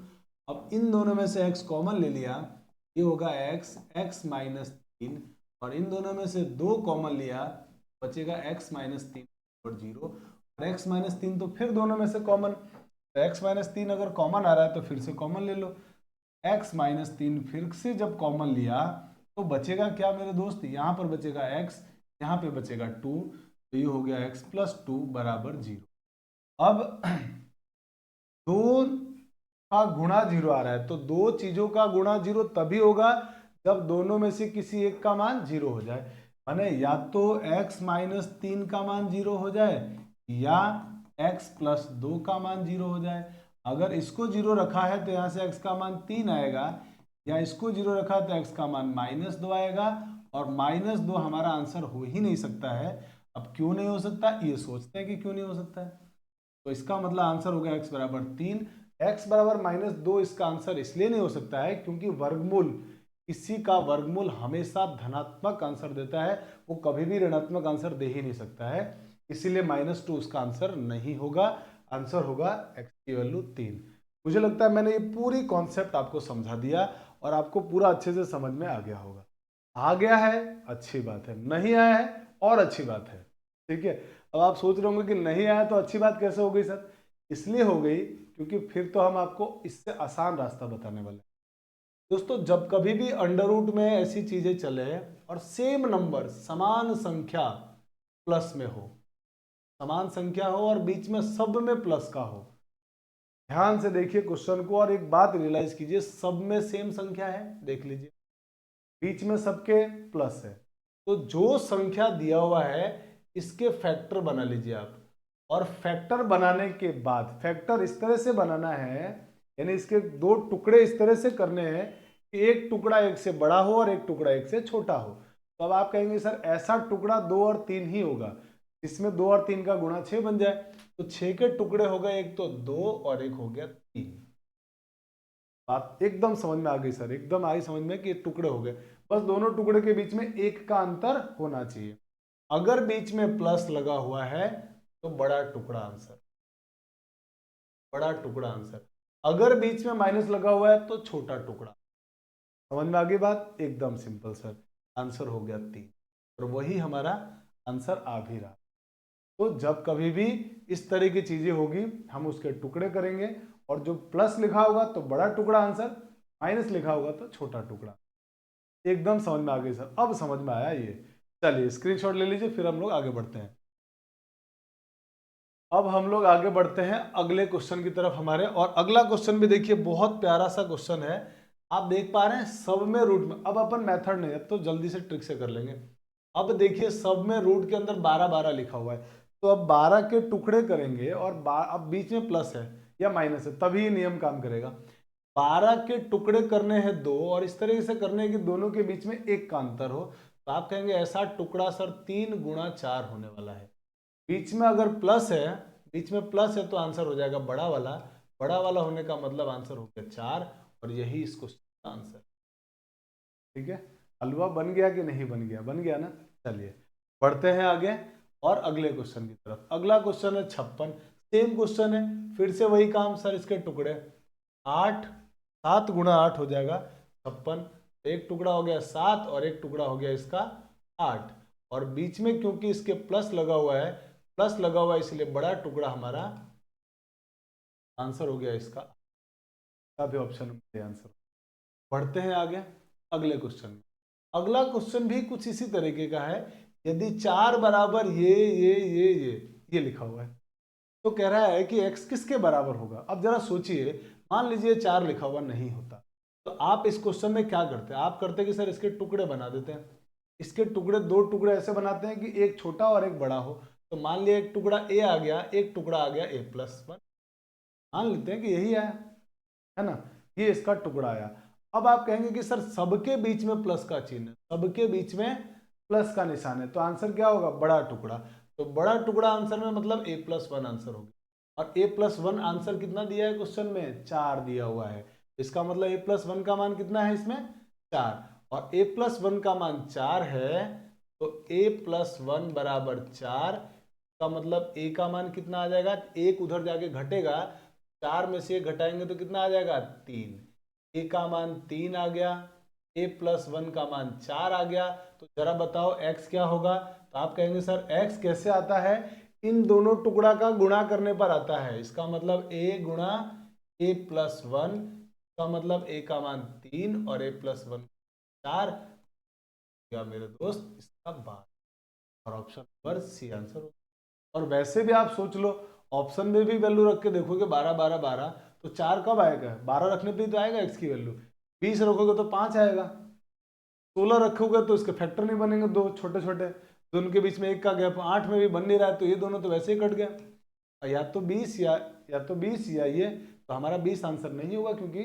S1: अब इन दोनों में से x कॉमन ले लिया, ये होगा x -3, और इन दोनों में से 2 कॉमन लिया, बचेगा x -3 और 0, और x -3 तो फिर दोनों में से कॉमन, तो x -3 अगर कॉमन आ रहा है तो फिर से कॉमन ले लो। x -3 फिर से जब कॉमन लिया तो बचेगा क्या मेरे दोस्त, यहाँ पर बचेगा x, यहाँ पे बचेगा 2, तो ये हो गया x + 2 = 0। अब 2 का गुणा 0 आ रहा है, तो दो चीजों का गुणा 0 तभी होगा जब दोनों में से किसी एक का मान 0 हो जाए। माने या तो x -3 का मान 0 हो जाए या x + 2 का मान 0 हो जाए। अगर इसको 0 रखा है तो यहाँ से x का मान 3 आएगा, या इसको 0 रखा तो x का मान -2 आएगा, और -2 हमारा आंसर हो ही नहीं सकता है। अब क्यों नहीं हो सकता, ये सोचते हैं कि क्यों नहीं हो सकता है, तो इसका मतलब आंसर हो गया x = 3। x = -2 इसका आंसर इसलिए नहीं हो सकता है क्योंकि वर्गमूल, किसी का वर्गमूल हमेशा धनात्मक आंसर देता है, वो कभी भी ऋणात्मक आंसर दे ही नहीं सकता है, इसीलिए -2 उसका आंसर नहीं होगा। आंसर होगा x की वैल्यू 3। मुझे लगता है मैंने ये पूरी कॉन्सेप्ट आपको समझा दिया और आपको पूरा अच्छे से समझ में आ गया होगा। आ गया है अच्छी बात है, नहीं आया है और अच्छी बात है, ठीक है। अब आप सोच रहे होंगे कि नहीं आया तो अच्छी बात कैसे हो गई सर, इसलिए हो गई क्योंकि फिर तो हम आपको इससे आसान रास्ता बताने वाले हैं। दोस्तों जब कभी भी अंडर रूट में ऐसी चीजें चले और सेम नंबर, समान संख्या प्लस में हो, समान संख्या हो और बीच में सब में प्लस का हो, ध्यान से देखिए क्वेश्चन को और एक बात रियलाइज कीजिए, सब में सेम संख्या है, देख लीजिए बीच में सबके प्लस है, तो जो संख्या दिया हुआ है इसके फैक्टर बना लीजिए आप। और फैक्टर बनाने के बाद, फैक्टर इस तरह से बनाना है, यानी इसके दो टुकड़े इस तरह से करने हैं कि एक टुकड़ा एक से बड़ा हो और एक टुकड़ा एक से छोटा हो। तो अब आप कहेंगे सर ऐसा टुकड़ा 2 और 3 ही होगा, इसमें 2 और 3 का गुणा 6 बन जाए, तो 6 के टुकड़े हो गए, एक तो 2 और एक हो गया 3। बात एकदम समझ में आ गई सर, एकदम आई समझ में कि ये टुकड़े हो गए, बस दोनों टुकड़े के बीच में एक का अंतर होना चाहिए। अगर बीच में प्लस लगा हुआ है तो बड़ा टुकड़ा आंसर, बड़ा टुकड़ा आंसर। अगर बीच में माइनस लगा हुआ है तो छोटा टुकड़ा। समझ में आ गई बात, एकदम सिंपल सर, आंसर हो गया 3, और वही हमारा आंसर आ भी रहा। तो जब कभी भी इस तरह की चीजें होगी हम उसके टुकड़े करेंगे, और जो प्लस लिखा होगा तो बड़ा टुकड़ा आंसर, माइनस लिखा होगा तो छोटा टुकड़ा। एकदम समझ में आ गई सर, अब समझ में आया ये। चलिए स्क्रीनशॉट ले लीजिए, फिर हम लोग आगे बढ़ते हैं। अब हम लोग आगे बढ़ते हैं अगले क्वेश्चन की तरफ हमारे, और अगला क्वेश्चन भी देखिए बहुत प्यारा सा क्वेश्चन है। आप देख पा रहे हैं सब में रूट में, अब अपन मेथड नहीं, अब तो जल्दी से ट्रिक से कर लेंगे। अब देखिए सब में रूट के अंदर 12 लिखा हुआ है, तो अब 12 के टुकड़े करेंगे, और अब बीच में प्लस है या माइनस है तभी ये नियम काम करेगा। 12 के टुकड़े करने हैं 2, और इस तरीके से करने हैं कि दोनों के बीच में एक का अंतर हो, तो आप कहेंगे ऐसा टुकड़ा सर 3 × 4 होने वाला है। बीच में अगर प्लस है, बीच में प्लस है तो आंसर हो जाएगा बड़ा वाला, बड़ा वाला होने का मतलब आंसर हो गया 4, और यही इस क्वेश्चन का आंसर। ठीक है, हलवा बन गया कि नहीं बन गया, बन गया ना। चलिए बढ़ते हैं आगे और अगले क्वेश्चन की तरफ। अगला क्वेश्चन है 56, सेम क्वेश्चन है, फिर से वही काम सर, इसके टुकड़े 8, 7 × 8 हो जाएगा 56, एक टुकड़ा हो गया 7 और एक टुकड़ा हो गया इसका 8, और बीच में क्योंकि इसके प्लस लगा हुआ है, प्लस लगा हुआ है इसलिए बड़ा टुकड़ा हमारा आंसर हो गया इसका भी ऑप्शन आंसर। बढ़ते हैं आगे अगले क्वेश्चन में। अगला क्वेश्चन भी कुछ इसी तरीके का है, यदि 4 बराबर ये लिखा हुआ है, तो कह रहा है कि x किसके बराबर होगा। अब जरा सोचिए, मान लीजिए 4 लिखा हुआ नहीं होता, तो आप इस क्वेश्चन में क्या करते हैं, आप करते कि सर इसके टुकड़े बना देते हैं, इसके टुकड़े, दो टुकड़े ऐसे बनाते हैं कि एक छोटा और एक बड़ा हो, तो मान लिया एक टुकड़ा ए आ गया, एक टुकड़ा आ गया a+1, मान लेते हैं कि यही आया, है ना, ये इसका टुकड़ा आया। अब आप कहेंगे कि सर सबके बीच में प्लस का चिन्ह, सबके बीच में प्लस का निशान है, तो आंसर क्या होगा, बड़ा टुकड़ा। तो बड़ा टुकड़ा आंसर में मतलब a+1 आंसर होगा। और a+1 आंसर कितना दिया है क्वेश्चन में, 4 दिया हुआ है। इसका मतलब a+1 का मान कितना है इसमें, 4। और a+1 का मान 4 है, तो a+1 बराबर 4 का मतलब a का मान कितना आ जाएगा, एक उधर जाके घटेगा, 4 में से घटाएंगे तो कितना आ जाएगा, 3। a का मान 3 आ गया, a+1 का मान 4 आ गया। तो जरा बताओ x क्या होगा। तो आप कहेंगे सर x कैसे आता है, इन दोनों टुकड़ा का गुणा करने पर आता है। इसका मतलब a गुणा a+1 का मतलब a का मान 3 और a+1 4 क्या मेरे दोस्त, इसका 12 और ऑप्शन नंबर सी आंसर होगा। और वैसे भी आप सोच लो, ऑप्शन में भी वैल्यू रख के देखोगे 12 12 12, तो 4 कब आएगा, 12 रखने पे तो आएगा x की वैल्यू, 20 रखोगे तो 5 आएगा, 16 रखोगे तो इसके फैक्टर नहीं बनेंगे, दो छोटे छोटे, दोनों के बीच में 1 का गैप, 8 में भी बन नहीं रहा है, तो ये दोनों तो वैसे ही कट गया। या तो 20 या ये, तो हमारा 20 आंसर नहीं होगा, क्योंकि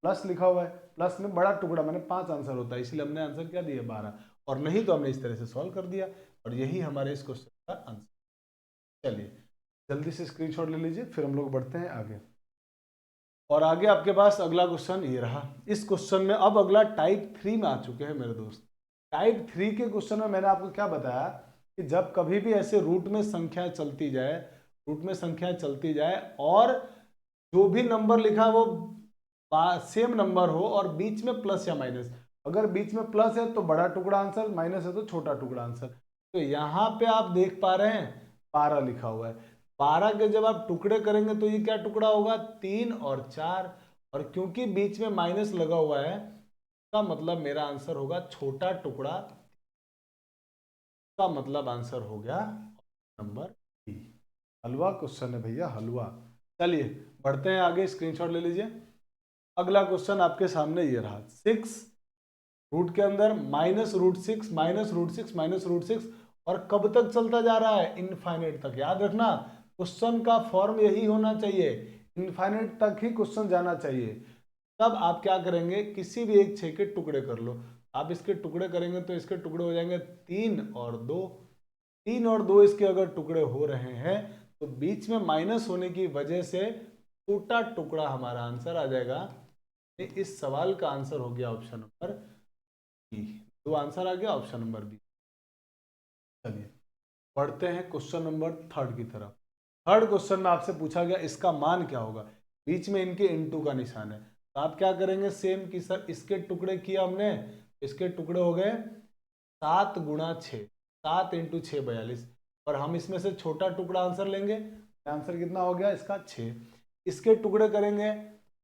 S1: प्लस लिखा हुआ है, प्लस में बड़ा टुकड़ा मैंने 5 आंसर होता है, इसलिए हमने आंसर क्या दिया 12, और नहीं तो हमने इस तरह से सॉल्व कर दिया, और यही हमारे इस क्वेश्चन का आंसर। चलिए जल्दी से स्क्रीनशॉट ले लीजिए, फिर हम लोग बढ़ते हैं आगे। और आगे आपके पास अगला क्वेश्चन ये रहा। इस क्वेश्चन में अब अगला टाइप 3 में आ चुके हैं मेरे दोस्त। टाइप 3 के क्वेश्चन में मैंने आपको क्या बताया कि जब कभी भी ऐसे रूट में संख्या चलती जाए, रूट में संख्या चलती जाए और जो भी नंबर लिखा वो सेम नंबर हो और बीच में प्लस या माइनस, अगर बीच में प्लस है तो बड़ा टुकड़ा आंसर, माइनस है तो छोटा टुकड़ा आंसर। तो यहाँ पे आप देख पा रहे हैं 12 लिखा हुआ है, 12 के जब आप टुकड़े करेंगे तो ये क्या टुकड़ा होगा, 3 और 4, और क्योंकि बीच में माइनस लगा हुआ है का मतलब मेरा आंसर होगा छोटा टुकड़ा, का मतलब आंसर हो गया नंबर बी। हलवा क्वेश्चन है भैया, हलवा। चलिए बढ़ते हैं आगे, स्क्रीनशॉट ले लीजिए। अगला क्वेश्चन आपके सामने ये रहा, 6 रूट के अंदर -√6 -√6 -√6, और कब तक चलता जा रहा है, इनफाइनाइट तक। याद रखना क्वेश्चन का फॉर्म यही होना चाहिए, इनफाइनाइट तक ही क्वेश्चन जाना चाहिए। तब आप क्या करेंगे, किसी भी एक 6 के टुकड़े कर लो। आप इसके टुकड़े करेंगे तो इसके टुकड़े हो जाएंगे 3 और 2, 3 और 2 इसके अगर टुकड़े हो रहे हैं तो बीच में माइनस होने की वजह से छोटा टुकड़ा हमारा आंसर आ जाएगा। इस सवाल का आंसर हो गया ऑप्शन नंबर बी। तो आंसर आ गया ऑप्शन नंबर बी। चलिए पढ़ते हैं क्वेश्चन नंबर 3 की तरफ। थर्ड क्वेश्चन में आपसे पूछा गया इसका मान क्या होगा, बीच में इनके इनटू का निशान है। तो आप क्या करेंगे, सेम कि सर इसके टुकड़े किया हमने, इसके टुकड़े हो गए 7 गुणा 6, 7 × 6 42, और हम इसमें से छोटा टुकड़ा आंसर लेंगे। आंसर कितना हो गया इसका 6। इसके टुकड़े करेंगे,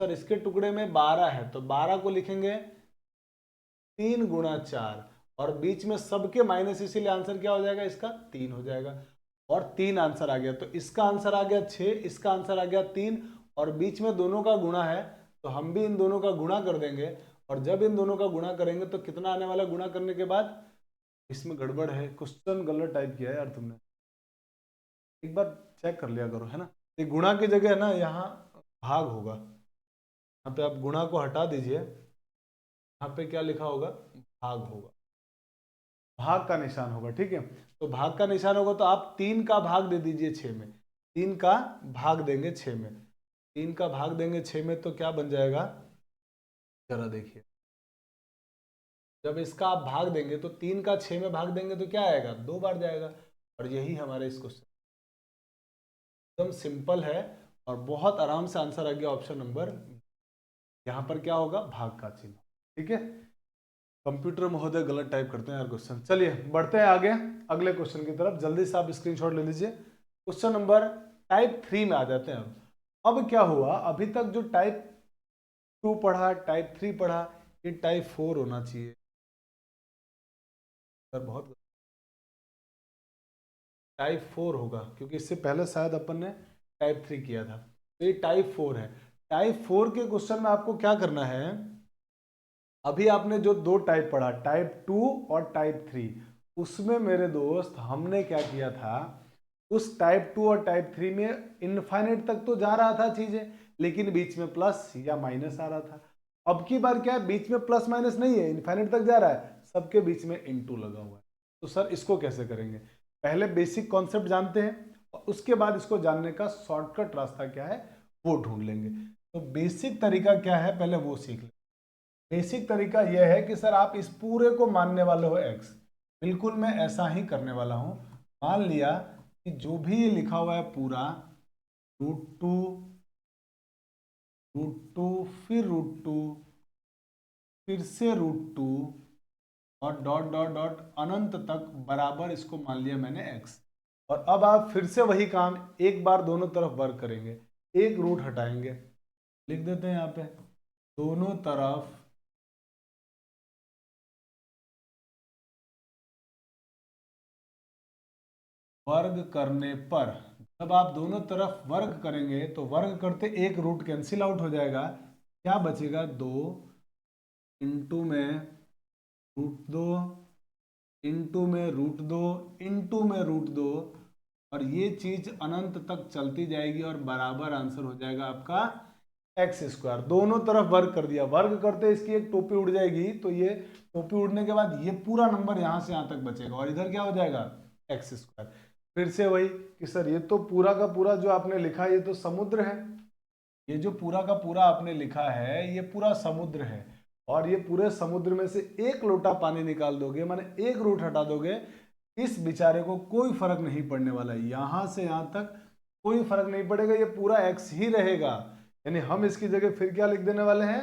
S1: सर इसके टुकड़े में 12 है तो 12 को लिखेंगे 3 गुणा 4, और बीच में सबके माइनस, इसीलिए आंसर क्या हो जाएगा इसका 3 हो जाएगा, और 3 आंसर आ गया। तो इसका आंसर आ गया 6, इसका आंसर आ गया 3, और बीच में दोनों का गुणा है तो हम भी इन दोनों का गुणा कर देंगे, और जब इन दोनों का गुणा करेंगे तो कितना आने वाला गुणा करने के बाद। इसमें गड़बड़ है, क्वेश्चन गलत टाइप किया है यार तुमने, एक बार चेक कर लिया करो, है ना। ये गुणा की जगह है ना, यहाँ भाग होगा, यहाँ पे आप गुणा को हटा दीजिए, यहाँ पे क्या लिखा होगा, भाग होगा, भाग का निशान होगा, ठीक है। तो भाग का निशान होगा तो आप 3 का भाग दे दीजिए 6 में, 3 का भाग देंगे 6 में, 3 का भाग देंगे 6 में तो क्या बन जाएगा, जरा देखिए, जब इसका आप भाग देंगे तो 3 का 6 में भाग देंगे तो क्या आएगा, 2 बार जाएगा। और यही हमारे इस क्वेश्चन एकदम सिंपल है, और बहुत आराम से आंसर आ गया ऑप्शन नंबर, यहाँ पर क्या होगा, भाग का चिन्ह, ठीक है। कंप्यूटर महोदय गलत टाइप करते हैं यार क्वेश्चन। चलिए बढ़ते हैं आगे अगले क्वेश्चन की तरफ, जल्दी से आप स्क्रीनशॉट ले लीजिए। क्वेश्चन नंबर टाइप 3 में आ जाते हैं। अब क्या हुआ, अभी तक जो टाइप 2 पढ़ा, टाइप 3 पढ़ा, ये टाइप 4 होना चाहिए सर, बहुत टाइप 4 होगा, क्योंकि इससे पहले शायद अपन ने टाइप 3 किया था, तो ये टाइप 4 है। टाइप 4 के क्वेश्चन में आपको क्या करना है, अभी आपने जो 2 टाइप पढ़ा, टाइप 2 और टाइप 3, उसमें मेरे दोस्त हमने क्या किया था, उस टाइप 2 और टाइप 3 में इनफाइनाइट तक तो जा रहा था चीजें, लेकिन बीच में प्लस या माइनस आ रहा था। अब की बार क्या है, बीच में प्लस माइनस नहीं है, इनफाइनाइट तक जा रहा है, सबके बीच में इनटू लगा हुआ है। तो सर इसको कैसे करेंगे? पहले बेसिक कॉन्सेप्ट जानते हैं और उसके बाद इसको जानने का शॉर्टकट रास्ता क्या है वो ढूंढ लेंगे। तो बेसिक तरीका क्या है पहले वो सीख लें। बेसिक तरीका यह है कि सर आप इस पूरे को मानने वाले हो x, बिल्कुल मैं ऐसा ही करने वाला हूं। मान लिया कि जो भी ये लिखा हुआ है पूरा √2 √2 फिर √2 फिर से √2 और डॉट डॉट डॉट अनंत तक बराबर, इसको मान लिया मैंने x। और अब आप फिर से वही काम एक बार दोनों तरफ वर्क करेंगे, एक रूट हटाएंगे, लिख देते हैं यहाँ पे दोनों तरफ वर्ग करने पर, जब आप दोनों तरफ वर्ग करेंगे तो वर्ग करते एक रूट कैंसिल आउट हो जाएगा, क्या बचेगा 2 इंटू में √2 इंटू में √2 इंटू में √2, और ये चीज अनंत तक चलती जाएगी और बराबर आंसर हो जाएगा आपका x²। दोनों तरफ वर्ग कर दिया, वर्ग करते इसकी एक टोपी उड़ जाएगी, तो ये टोपी उड़ने के बाद ये पूरा नंबर यहां से यहां तक बचेगा और इधर क्या हो जाएगा x²। फिर से वही कि सर ये तो पूरा का पूरा जो आपने लिखा ये तो समुद्र है, ये जो पूरा का पूरा आपने लिखा है ये पूरा समुद्र है, और ये पूरे समुद्र में से एक लोटा पानी निकाल दोगे, माने एक रूट हटा दोगे, इस बेचारे को कोई फर्क नहीं पड़ने वाला है, यहां से यहां तक कोई फर्क नहीं पड़ेगा, ये पूरा x ही रहेगा। यानी हम इसकी जगह फिर क्या लिख देने वाले हैं,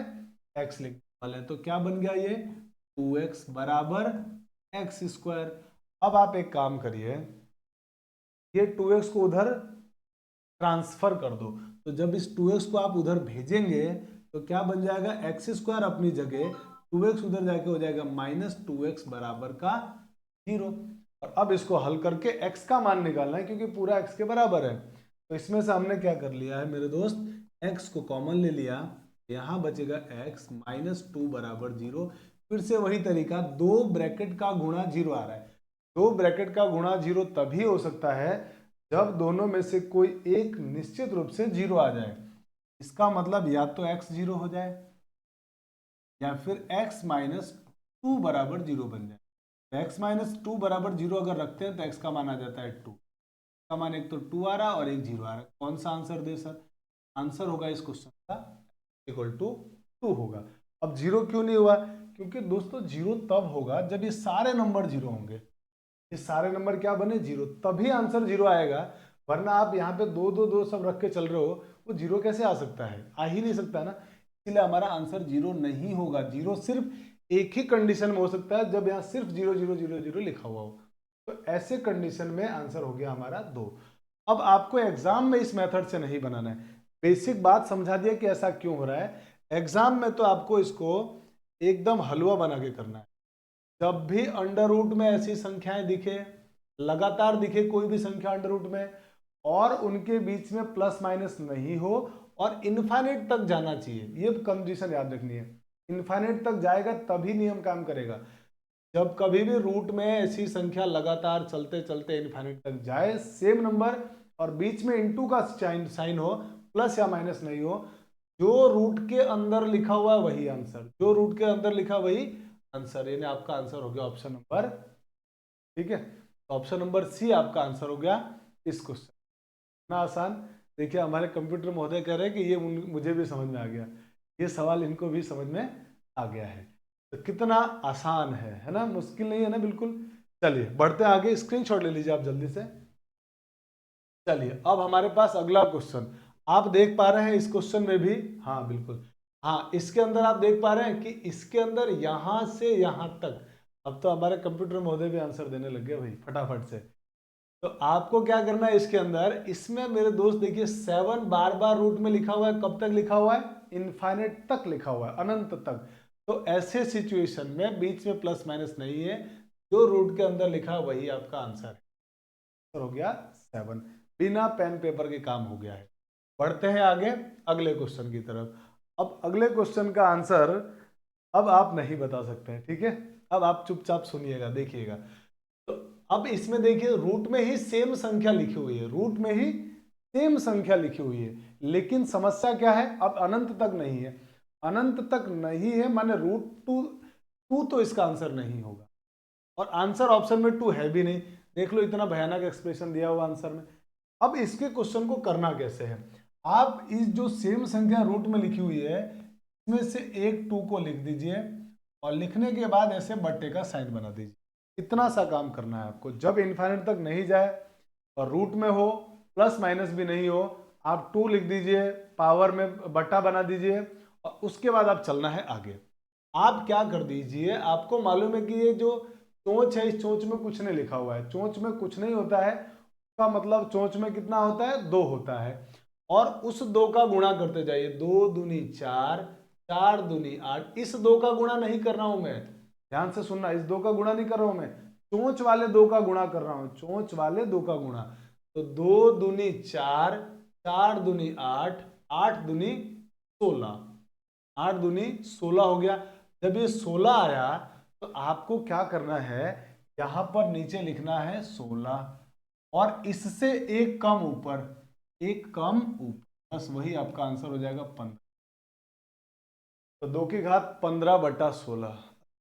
S1: x लिखने वाले हैं। तो क्या बन गया ये 2x बराबर x²। अब आप एक काम करिए, ये 2x को उधर ट्रांसफर कर दो, तो जब इस 2x को आप उधर भेजेंगे तो क्या बन जाएगा x² अपनी जगह, 2x उधर जाके हो जाएगा -2x बराबर का 0। और अब इसको हल करके x का मान निकालना है क्योंकि पूरा x के बराबर है। तो इसमें से हमने क्या कर लिया है मेरे दोस्त, x को कॉमन ले लिया, यहां बचेगा x -2 बराबर 0। फिर से वही तरीका, दो ब्रैकेट का गुणा 0 आ रहा है, दो ब्रैकेट का गुणा 0 तभी हो सकता है जब दोनों में से कोई एक निश्चित रूप से 0 आ जाए। इसका मतलब या तो x 0 हो जाए या फिर x -2 बराबर 0 बन जाए। तो x -2 बराबर 0 अगर रखते हैं तो x का मान आ जाता है 2 का मान, एक तो 2 आ रहा और एक 0 आ रहा, कौन सा आंसर दे सर? आंसर होगा इस क्वेश्चन का इक्वल टू 2 होगा। अब 0 क्यों नहीं हुआ? क्योंकि दोस्तों 0 तब होगा जब ये सारे नंबर 0 होंगे, ये सारे नंबर क्या बने 0, तभी आंसर 0 आएगा। वरना आप यहाँ पे 2 2 2 सब रख के चल रहे हो, वो 0 कैसे आ सकता है? आ ही नहीं सकता ना, इसलिए हमारा आंसर 0 नहीं होगा। 0 सिर्फ एक ही कंडीशन में हो सकता है, जब यहाँ सिर्फ 0 0 0 0 लिखा हुआ हो, तो ऐसे कंडीशन में आंसर हो गया हमारा 2। अब आपको एग्जाम में इस मेथड से नहीं बनाना है, बेसिक बात समझा दिया कि ऐसा क्यों हो रहा है। एग्जाम में तो आपको इसको एकदम हलवा बना के करना है। जब भी अंडर रूट में ऐसी संख्याएं दिखे, लगातार दिखे कोई भी संख्या अंडर रूट में, और उनके बीच में प्लस माइनस नहीं हो और इनफाइनाइट तक जाना चाहिए, ये कंडीशन याद रखनी है। इनफाइनाइट तक जाएगा तभी नियम काम करेगा। जब कभी भी रूट में ऐसी संख्या लगातार चलते चलते इनफाइनाइट तक जाए, सेम नंबर और बीच में इनटू का साइन हो, प्लस या माइनस नहीं हो, जो रूट के अंदर लिखा हुआ है वही आंसर, जो रूट के अंदर लिखा वही आंसर, यानी आपका आंसर हो गया ऑप्शन नंबर, ठीक है, तो ऑप्शन नंबर सी आपका आंसर हो गया इस क्वेश्चन। इतना आसान। देखिए हमारे कंप्यूटर महोदय कह रहे हैं कि ये मुझे भी समझ में आ गया, ये सवाल इनको भी समझ में आ गया है। तो कितना आसान है ना, मुश्किल नहीं है ना बिल्कुल। चलिए बढ़ते हैं आगे, स्क्रीनशॉट ले लीजिए आप जल्दी से। चलिए अब हमारे पास अगला क्वेश्चन, आप देख पा रहे हैं इस क्वेश्चन में भी, हाँ बिल्कुल, हाँ इसके अंदर आप देख पा रहे हैं कि इसके अंदर यहां से यहां तक, अब तो हमारे कंप्यूटर महोदय भी आंसर देने लग गए भाई फटाफट से। तो आपको क्या करना है इसके अंदर, इसमें मेरे दोस्त देखिए 7 बार बार रूट में लिखा हुआ है, कब तक लिखा हुआ है? इनफाइनाइट तक लिखा हुआ है, अनंत तक। तो ऐसे सिचुएशन में बीच में प्लस माइनस नहीं है, जो रूट के अंदर लिखा है वही आपका आंसर है। आंसर हो गया 7, बिना पेन पेपर के काम हो गया है। बढ़ते हैं आगे अगले क्वेश्चन की तरफ। अब अगले क्वेश्चन का आंसर अब आप नहीं बता सकते हैं, ठीक है, अब आप चुपचाप सुनिएगा देखिएगा। तो अब इसमें देखिए रूट में ही सेम संख्या लिखी हुई है, रूट में ही सेम संख्या लिखी हुई है, लेकिन समस्या क्या है, अब अनंत तक नहीं है, अनंत तक नहीं है माने रूट टू तो इसका आंसर नहीं होगा, और आंसर ऑप्शन में 2 है भी नहीं। देख लो इतना भयानक एक्सप्रेशन दिया हुआ आंसर में। अब इसके क्वेश्चन को करना कैसे है, आप इस जो सेम संख्या रूट में लिखी हुई है इसमें से एक 2 को लिख दीजिए और लिखने के बाद ऐसे बट्टे का साइन बना दीजिए। इतना सा काम करना है आपको, जब इनफाइनाइट तक नहीं जाए और रूट में हो, प्लस माइनस भी नहीं हो, आप 2 लिख दीजिए, पावर में बट्टा बना दीजिए और उसके बाद आप चलना है आगे। आप क्या कर दीजिए, आपको मालूम है कि ये जो चोंच है इस चोंच में कुछ नहीं लिखा हुआ है, चोंच में कुछ नहीं होता है, उसका मतलब चोंच में कितना होता है, 2 होता है, और उस 2 का गुणा करते जाइए, 2 दूनी 4, 4 दूनी 8। इस 2 का गुणा नहीं कर रहा हूं मैं, ध्यान से सुनना, इस 2 का गुणा नहीं कर रहा हूं मैं, चोंच वाले 2 का गुणा कर रहा हूं, चोंच वाले 2 का गुणा। तो 2 दूनी 4, 4 दूनी 8, 8 दूनी 16, 8 दूनी 16 हो गया। जब ये 16 आया तो आपको क्या करना है, यहां पर नीचे लिखना है 16 और इससे एक कम ऊपर, एक कम ऊपर, बस वही आपका आंसर हो जाएगा 15। तो 2 की घात 15/16।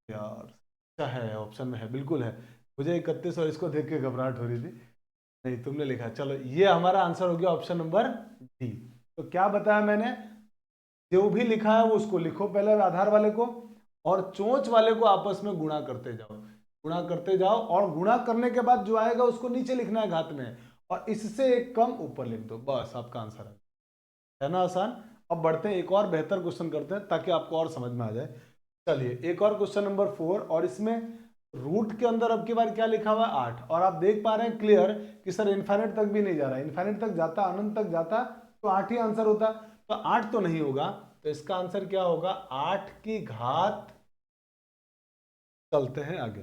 S1: यार अच्छा है, ऑप्शन में है, बिल्कुल है। मुझे 31 और इसको देख के घबराहट हो रही थी, नहीं तुमने लिखा। चलो ये हमारा आंसर हो गया ऑप्शन नंबर डी। तो क्या बताया मैंने, जो भी लिखा है वो उसको लिखो पहले आधार वाले को, और चोंच वाले को आपस में गुणा करते जाओ, गुणा करते जाओ, और गुणा करने के बाद जो आएगा उसको नीचे लिखना है घात में, और इससे एक कम ऊपर लिख दो, बस आपका आंसर है ना आसान। अब बढ़ते हैं, एक और बेहतर क्वेश्चन करते हैं ताकि आपको और समझ में आ जाए। चलिए एक और क्वेश्चन नंबर 4, और इसमें रूट के अंदर अब की बार क्या लिखा हुआ है, 8, और आप देख पा रहे हैं क्लियर कि सर इनफाइनाइट तक भी नहीं जा रहा, इनफाइनाइट तक जाता, अनंत तक जाता तो 8 ही आंसर होता, तो 8 तो नहीं होगा, तो इसका आंसर क्या होगा, 8 की घात, चलते हैं आगे,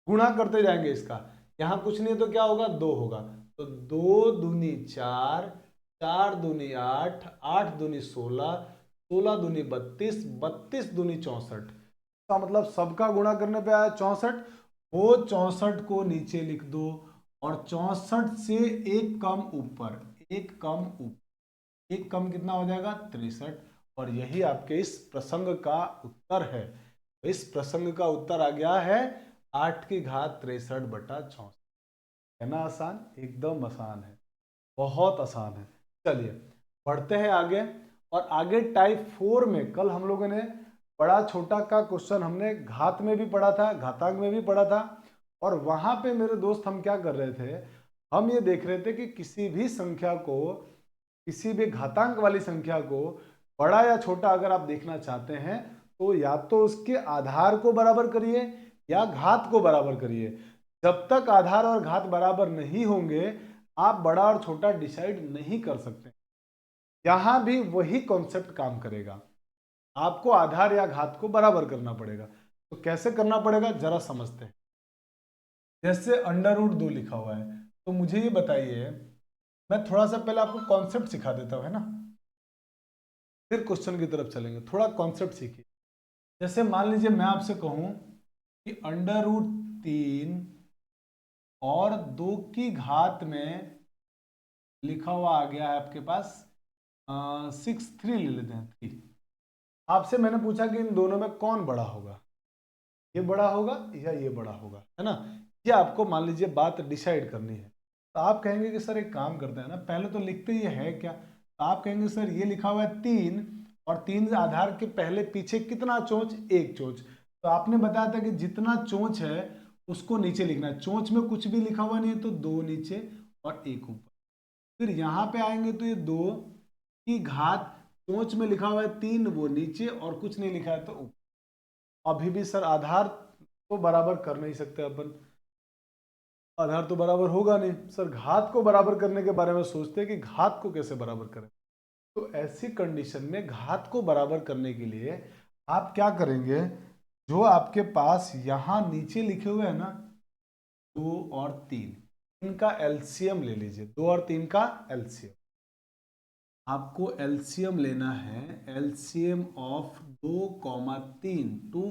S1: गुणा करते जाएंगे इसका, यहां कुछ नहीं है तो क्या होगा, 2 होगा, तो 2 दूनी 4, 4 दूनी 8, 8 दूनी 16, 16 दूनी 32, 32 दूनी 64, का मतलब सबका गुणा करने पे आया 64, वो 64 को नीचे लिख दो और 64 से एक कम ऊपर, एक कम ऊपर, एक कम कितना हो जाएगा, 63, और यही आपके इस प्रसंग का उत्तर है। इस प्रसंग का उत्तर आ गया है 8 की घात 63/64। है ना आसान, एकदम आसान है, बहुत आसान है। चलिए बढ़ते हैं आगे, और आगे टाइप 4 में कल हम लोगों ने बड़ा छोटा का क्वेश्चन हमने घात में भी पढ़ा था, घातांक में भी पढ़ा था, और वहां पे मेरे दोस्त हम क्या कर रहे थे, हम ये देख रहे थे कि किसी भी संख्या को, किसी भी घातांक वाली संख्या को बड़ा या छोटा अगर आप देखना चाहते हैं तो या तो उसके आधार को बराबर करिए या घात को बराबर करिए। जब तक आधार और घात बराबर नहीं होंगे आप बड़ा और छोटा डिसाइड नहीं कर सकते। यहां भी वही कॉन्सेप्ट काम करेगा, आपको आधार या घात को बराबर करना पड़ेगा। तो कैसे करना पड़ेगा जरा समझते हैं। जैसे √2 लिखा हुआ है, तो मुझे ये बताइए, मैं थोड़ा सा पहले आपको कॉन्सेप्ट सिखा देता हूं, है ना, फिर क्वेश्चन की तरफ चलेंगे। थोड़ा कॉन्सेप्ट सीखिए। जैसे मान लीजिए मैं आपसे कहूं कि √3 और 2 की घात में लिखा हुआ आ गया है आपके पास 6, 3 ले लेते हैं 3। आपसे मैंने पूछा कि इन दोनों में कौन बड़ा होगा, ये बड़ा होगा या ये बड़ा होगा, है ना, ये आपको मान लीजिए बात डिसाइड करनी है। तो आप कहेंगे कि सर एक काम करते हैं ना, पहले तो लिखते ये है क्या, तो आप कहेंगे सर ये लिखा हुआ है 3, और 3 आधार के पहले पीछे कितना चोंच, एक चोंच, तो आपने बताया था कि जितना चोंच है उसको नीचे लिखना है, चोंच में कुछ भी लिखा हुआ नहीं है तो 2 नीचे और 1 ऊपर। फिर यहाँ पे आएंगे तो ये 2 की घात, चोंच में लिखा हुआ है 3, वो नीचे, और कुछ नहीं लिखा है तो ऊपर। अभी भी सर आधार तो बराबर कर नहीं सकते अपन, आधार तो बराबर होगा नहीं सर, घात को बराबर करने के बारे में सोचते हैं कि घात को कैसे बराबर करें। तो ऐसी कंडीशन में घात को बराबर करने के लिए आप क्या करेंगे, जो आपके पास यहां नीचे लिखे हुए हैं ना 2 और 3, इनका एलसीएम ले लीजिए, 2 और 3 का एलसीएम। आपको एलसीएम लेना है, एलसीएम ऑफ 2, 3, 2,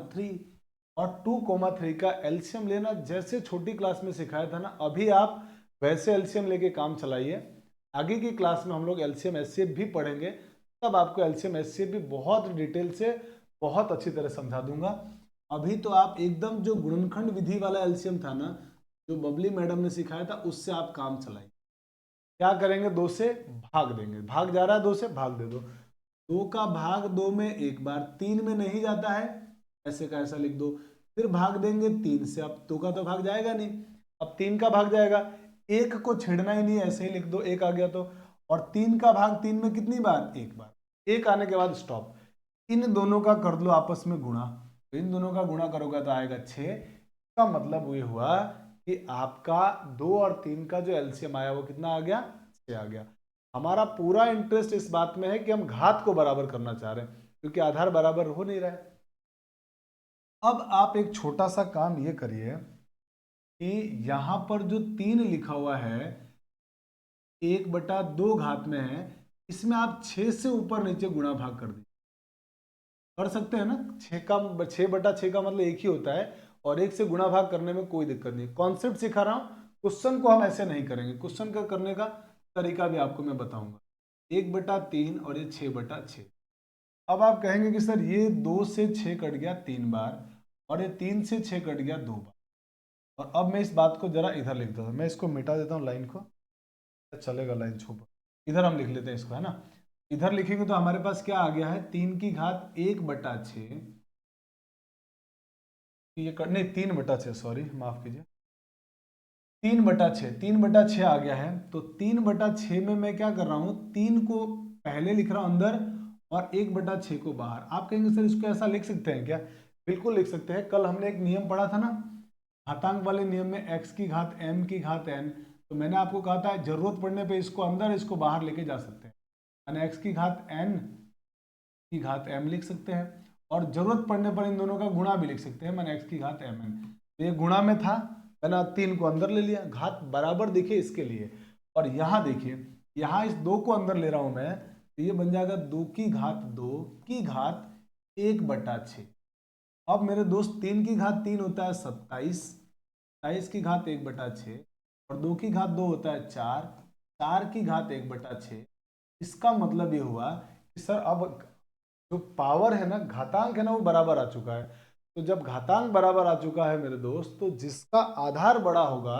S1: 3, और 2,3 का एलसीएम लेना जैसे छोटी क्लास में सिखाया था ना, अभी आप वैसे एलसीएम लेके काम चलाइए। आगे की क्लास में हम लोग एलसीएम एचसीएफ भी पढ़ेंगे, तब आपको एलसीएम एचसीएफ भी बहुत डिटेल से बहुत अच्छी तरह समझा दूंगा। अभी तो आप एकदम जो गुणनखंड विधि वाला एलसीएम था ना, जो बबली मैडम ने सिखाया था, उससे आप काम चलाइए। क्या करेंगे, 2 से भाग देंगे, भाग जा रहा है 2 से, भाग दे दो। 2 का भाग 2 में एक बार, 3 में नहीं जाता है, ऐसे का ऐसा लिख दो। फिर भाग देंगे 3 से, अब 2 का तो भाग जाएगा नहीं, अब 3 का भाग जाएगा। 1 को छेड़ना ही नहीं, ऐसे ही लिख दो, 1 आ गया तो। और 3 का भाग 3 में कितनी बार, एक बार। 1 आने के बाद स्टॉप। इन दोनों का कर लो आपस में गुणा, तो इन दोनों का गुणा करोगे तो आएगा 6। का मतलब ये हुआ कि आपका 2 और 3 का जो एलसीएम आया वो कितना आ गया, 6 आ गया। हमारा पूरा इंटरेस्ट इस बात में है कि हम घात को बराबर करना चाह रहे हैं, क्योंकि आधार बराबर हो नहीं रहा है। अब आप एक छोटा सा काम ये करिए कि यहां पर जो 3 लिखा हुआ है 1/2 घात में है, इसमें आप 6 से ऊपर नीचे गुणा भाग कर दीजिए। कर सकते हैं ना, 6/6 का मतलब एक ही होता है, और 1 से गुणा भाग करने में कोई दिक्कत नहीं। कॉन्सेप्ट सिखा रहा हूं, क्वेश्चन को हम ऐसे नहीं करेंगे, क्वेश्चन का करने का तरीका भी आपको मैं बताऊंगा। 1/3 और ये 6/6। अब आप कहेंगे कि सर ये 2 से 6 कट गया 3 बार, और ये 3 से 6 कट गया 2 बार। और अब मैं इस बात को जरा इधर लिख देता हूँ, मैं इसको मिटा देता हूँ लाइन को, चलेगा लाइन छुपा। इधर हम लिख लेते हैं इसको, है ना। इधर लिखेंगे तो हमारे पास क्या आ गया है, 3 की घात 1/6, ये नहीं 3/6, सॉरी माफ कीजिए, 3/6, 3/6 आ गया है। तो 3/6 में मैं क्या कर रहा हूं, 3 को पहले लिख रहा हूं अंदर और 1/6 को बाहर। आप कहेंगे सर इसको ऐसा लिख सकते हैं क्या, बिल्कुल लिख सकते हैं। कल हमने एक नियम पढ़ा था ना, घातांक वाले नियम में x की घात m की घात n, तो मैंने आपको कहा था जरूरत पड़ने पे इसको अंदर इसको बाहर लेके जा सकते हैं, यानी x की घात n की घात m लिख सकते हैं, और जरूरत पड़ने पर इन दोनों का गुणा भी लिख सकते हैं, मैंने x की घात mn। तो ये गुणा में था, मैंने 3 को अंदर ले लिया, घात बराबर दिखे इसके लिए। और यहाँ देखिए, यहाँ इस 2 को अंदर ले रहा हूं मैं, तो ये बन जाएगा 2 की घात 2 की घात 1/6। अब मेरे दोस्त 3 की घात 3 होता है 27, 27 की घात 1/6, और 2 की घात 2 होता है 4, 4 की घात 1/6। इसका मतलब ये हुआ कि सर अब जो पावर है ना, घातांक है ना, वो बराबर आ चुका है। तो जब घातांक बराबर आ चुका है मेरे दोस्त, तो जिसका आधार बड़ा होगा,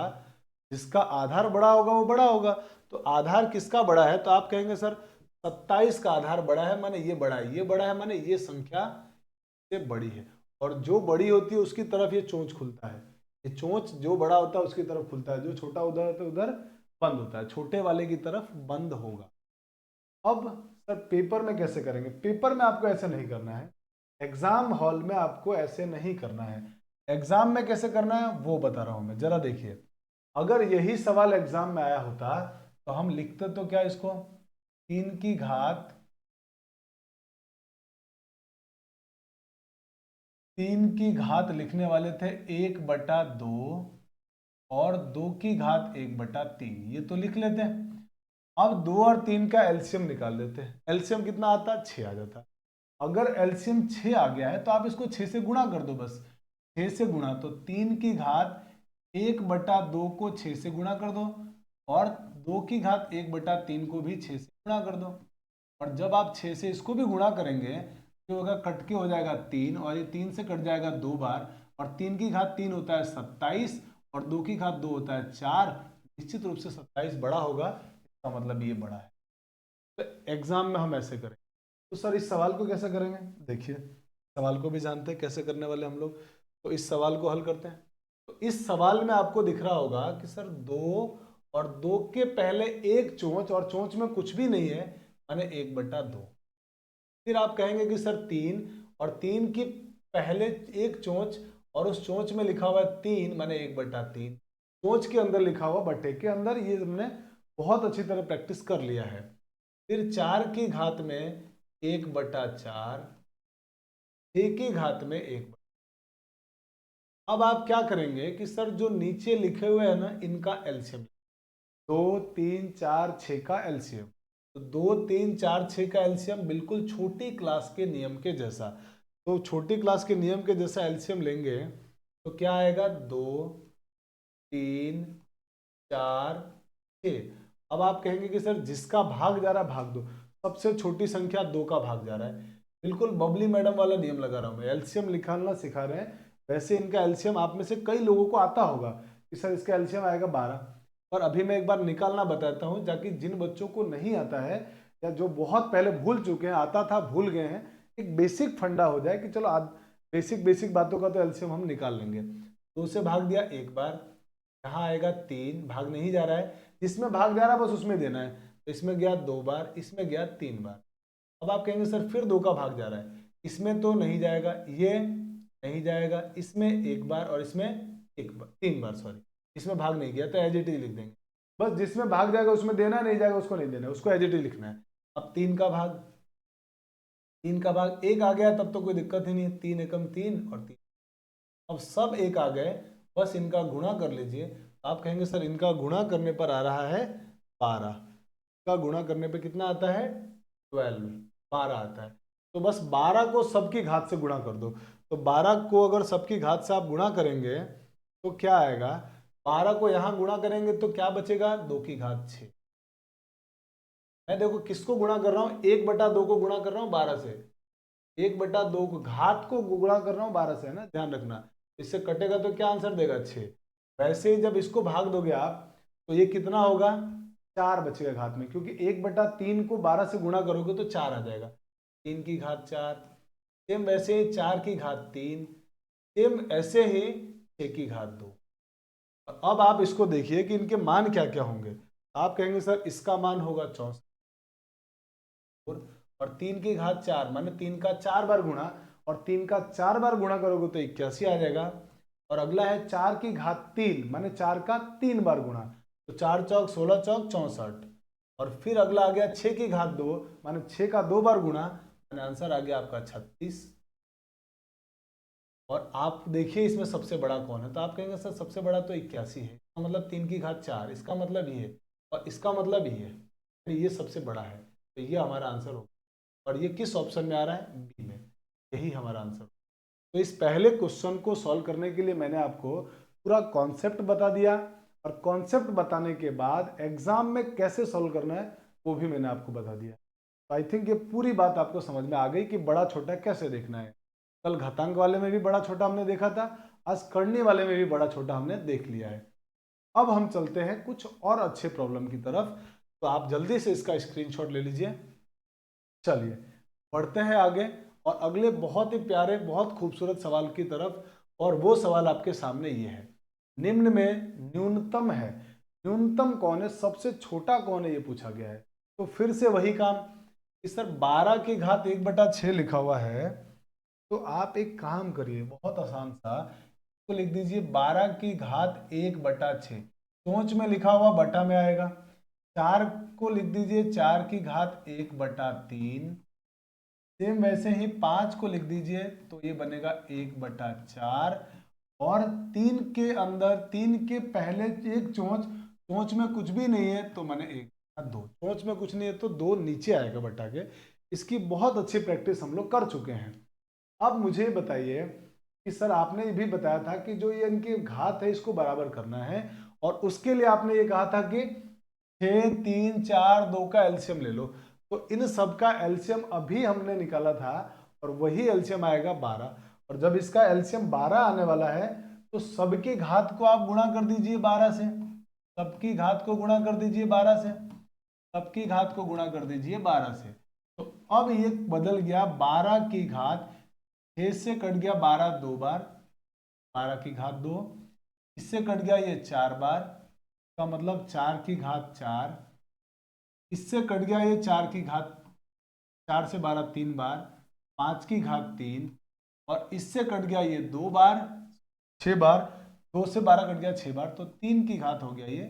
S1: जिसका आधार बड़ा होगा वो बड़ा होगा। तो आधार किसका बड़ा है, तो आप कहेंगे सर 27 का आधार बड़ा है, माने ये बड़ा है, ये बड़ा है, माने ये संख्या से बड़ी है। और जो बड़ी होती है उसकी तरफ ये चोंच खुलता है, ये चोंच जो बड़ा होता है उसकी तरफ खुलता है, जो छोटा उधर होता है उधर बंद होता है, छोटे वाले की तरफ बंद होगा। अब सर पेपर में कैसे करेंगे, पेपर में आपको ऐसे नहीं करना है, एग्जाम हॉल में आपको ऐसे नहीं करना है। एग्जाम में कैसे करना है वो बता रहा हूं मैं, जरा देखिए। अगर यही सवाल एग्जाम में आया होता तो हम लिखते तो क्या इसको, 3 की घात 3 की घात लिखने वाले थे 1/2 और 2 की घात 1/3, ये तो लिख लेते हैं। अब 2 और 3 का एलसीएम निकाल लेते हैं, एलसीएम कितना आता है, 6 आ जाता है। अगर एलसीएम 6 आ गया है तो आप इसको 6 से गुणा कर दो, बस 6 से गुणा, तो 3 की घात 1/2 को 6 से गुणा कर दो, और 2 की घात 1/3 को भी 6 से गुणा कर दो। और जब आप 6 से इसको भी गुणा करेंगे तो होगा, कट के हो जाएगा 3, और ये 3 से कट जाएगा 2 बार, और 3 की घात 3 होता है 27, और 2 की घात 2 होता है 4। निश्चित रूप से 27 बड़ा होगा, इसका मतलब ये बड़ा है। तो एग्जाम में हम ऐसे करें। तो सर इस सवाल को कैसे करेंगे, देखिए सवाल को भी जानते हैं कैसे करने वाले हम लोग, तो इस सवाल को हल करते हैं। तो इस सवाल में आपको दिख रहा होगा कि सर 2 और 2 के पहले एक चोंच, और चोंच में कुछ भी नहीं है, माने 1/2। फिर आप कहेंगे कि सर 3, और 3 की पहले एक चोंच, और उस चोंच में लिखा हुआ है 3, माने 1/3। चोंच के अंदर लिखा हुआ बट्टे के अंदर, ये हमने बहुत अच्छी तरह प्रैक्टिस कर लिया है। फिर 4 की घात में 1/4, 6 की घात में 1। अब आप क्या करेंगे कि सर जो नीचे लिखे हुए हैं ना, इनका एलसीएम, 2 3 4 6 का एलसीएम। तो 2 3 4 6 का एलसीएम बिल्कुल छोटी क्लास के नियम के जैसा। तो छोटी क्लास के नियम के जैसा एलसीएम लेंगे तो क्या आएगा, 2, 3, 4, 6। अब आप कहेंगे कि सर जिसका भाग जा रहा है भाग दो, सबसे छोटी संख्या 2 का भाग जा रहा है। बिल्कुल बबली मैडम वाला नियम लगा रहा हूँ मैं, एलसीएम निकालना सिखा रहे हैं। वैसे इनका एलसीएम आप में से कई लोगों को आता होगा कि सर इसका एलसीएम आएगा 12, पर अभी मैं एक बार निकालना बताता हूँ ताकि जिन बच्चों को नहीं आता है या जो बहुत पहले भूल चुके हैं, आता था भूल गए हैं, एक बेसिक फंडा हो जाए कि चलो बेसिक बातों का तो एलसीएम हम निकाल लेंगे। 2 से भाग दिया एक बार, यहाँ आएगा 3, भाग नहीं जा रहा है, जिसमें भाग जा रहा है बस उसमें देना है। तो इसमें गया 2 बार, इसमें गया 3 बार। अब आप कहेंगे सर फिर 2 का भाग जा रहा है, इसमें तो नहीं जाएगा, ये नहीं जाएगा, इसमें एक बार और इसमें एक बार, 3 बार सॉरी, इसमें भाग नहीं गया तो एज इट इज लिख देंगे। बस जिसमें भाग जाएगा उसमें देना, नहीं जाएगा उसको नहीं देना, उसको एज इट इज लिखना है। अब 3 का भाग, 3 का भाग 1 आ गया तब तो कोई दिक्कत ही नहीं है, 3 एकम 3 और 3। अब सब 1 आ गए, बस इनका गुणा कर लीजिए। आप कहेंगे सर इनका गुणा करने पर आ रहा है 12, का गुणा करने पे कितना आता है 12, 12 आता है। तो बस 12 को सबकी घात से गुणा कर दो। तो 12 को अगर सबकी घात से आप गुणा करेंगे तो क्या आएगा, 12 को यहाँ गुणा करेंगे तो क्या बचेगा, 2 की घात 6। मैं देखो किसको गुणा कर रहा हूँ, 1/2 को गुणा कर रहा हूँ 12 से, 1/2 को घात को गुणा कर रहा हूँ 12 से, है ना, ध्यान रखना। इससे कटेगा तो क्या आंसर देगा 6। वैसे ही जब इसको भाग दोगे आप तो ये कितना होगा, 4 बचेगा घात में, क्योंकि 1/3 को 12 से गुणा करोगे तो 4 आ जाएगा, 3 की घात 4। सेम वैसे ही 4 की घात 3, सेम ऐसे ही 6 की घात 2। अब आप इसको देखिए कि इनके मान क्या क्या होंगे। आप कहेंगे सर इसका मान होगा 64, और 3 की घात 4 माने 3 का 4 बार गुणा, और 3 का 4 बार गुणा करोगे तो 81 आ जाएगा। और अगला है 4 की घात 3 माने 4 का 3 बार गुणा, तो 4 चौक 16 चौक 64। और फिर अगला आ गया 6 की घात 2 माने 6 का 2 बार गुणा, माने आंसर आ गया आपका 36। और आप देखिए इसमें सबसे बड़ा कौन है, तो आप कहेंगे सर सबसे बड़ा तो 81 है, इसका मतलब 3 की घात 4, इसका मतलब ये और इसका मतलब ये सबसे बड़ा है, तो ये हमारा आंसर होगा। और ये किस ऑप्शन में आ रहा है, बी में, यही हमारा आंसर। तो इस पहले क्वेश्चन को सॉल्व करने के लिए मैंने आपको पूरा कॉन्सेप्ट बता दिया, और कॉन्सेप्ट बताने के बाद एग्जाम में कैसे सॉल्व करना है वो भी मैंने आपको बता दिया। तो आई थिंक ये पूरी बात आपको समझ में आ गई कि बड़ा छोटा कैसे देखना है। कल घातांक वाले में भी बड़ा छोटा हमने देखा था, आज करनी वाले में भी बड़ा छोटा हमने देख लिया है। अब हम चलते हैं कुछ और अच्छे प्रॉब्लम की तरफ, तो आप जल्दी से इसका स्क्रीनशॉट ले लीजिए। चलिए बढ़ते हैं आगे और अगले बहुत ही प्यारे बहुत खूबसूरत सवाल की तरफ। और वो सवाल आपके सामने ये है, निम्न में न्यूनतम है, न्यूनतम कौन है, सबसे छोटा कौन है, ये पूछा गया है। तो फिर से वही काम कि सर 12 की घात 1/6 लिखा हुआ है, तो आप एक काम करिए बहुत आसान सा, तो लिख दीजिए 12 की घात 1/6, सोच में लिखा हुआ बटा में आएगा। 4 को लिख दीजिए 4 की घात 1/3, सेम वैसे ही 5 को लिख दीजिए तो ये बनेगा 1/4। और 3 के अंदर 3 के पहले एक चोंच में कुछ भी नहीं है तो मैंने 1/2, चोंच में कुछ नहीं है तो 2 नीचे आएगा बटा के। इसकी बहुत अच्छी प्रैक्टिस हम लोग कर चुके हैं। अब मुझे बताइए कि सर आपने भी बताया था कि जो ये इनकी घात है इसको बराबर करना है, और उसके लिए आपने ये कहा था कि 6, 3, 4, 2 का एलसीएम ले लो। तो इन सब का एलसीएम अभी हमने निकाला था और वही एलसीएम आएगा 12। और जब इसका एलसीएम 12 आने वाला है तो सबकी घात को आप गुणा कर दीजिए 12 से, सबकी घात को गुणा कर दीजिए 12 से, सबकी घात को गुणा कर दीजिए 12 से। तो अब ये बदल गया 12 की घात 6 से कट गया 12 2 बार, 12 की घात 2, इससे कट गया ये 4 बार, का मतलब 4 की घात 4, इससे कट गया ये 4 की घात 4 से 12 3 बार, 5 की घात 3, और इससे कट गया ये 2 बार 6 बार, 2 से 12 कट गया 6 बार, तो 3 की घात हो गया ये।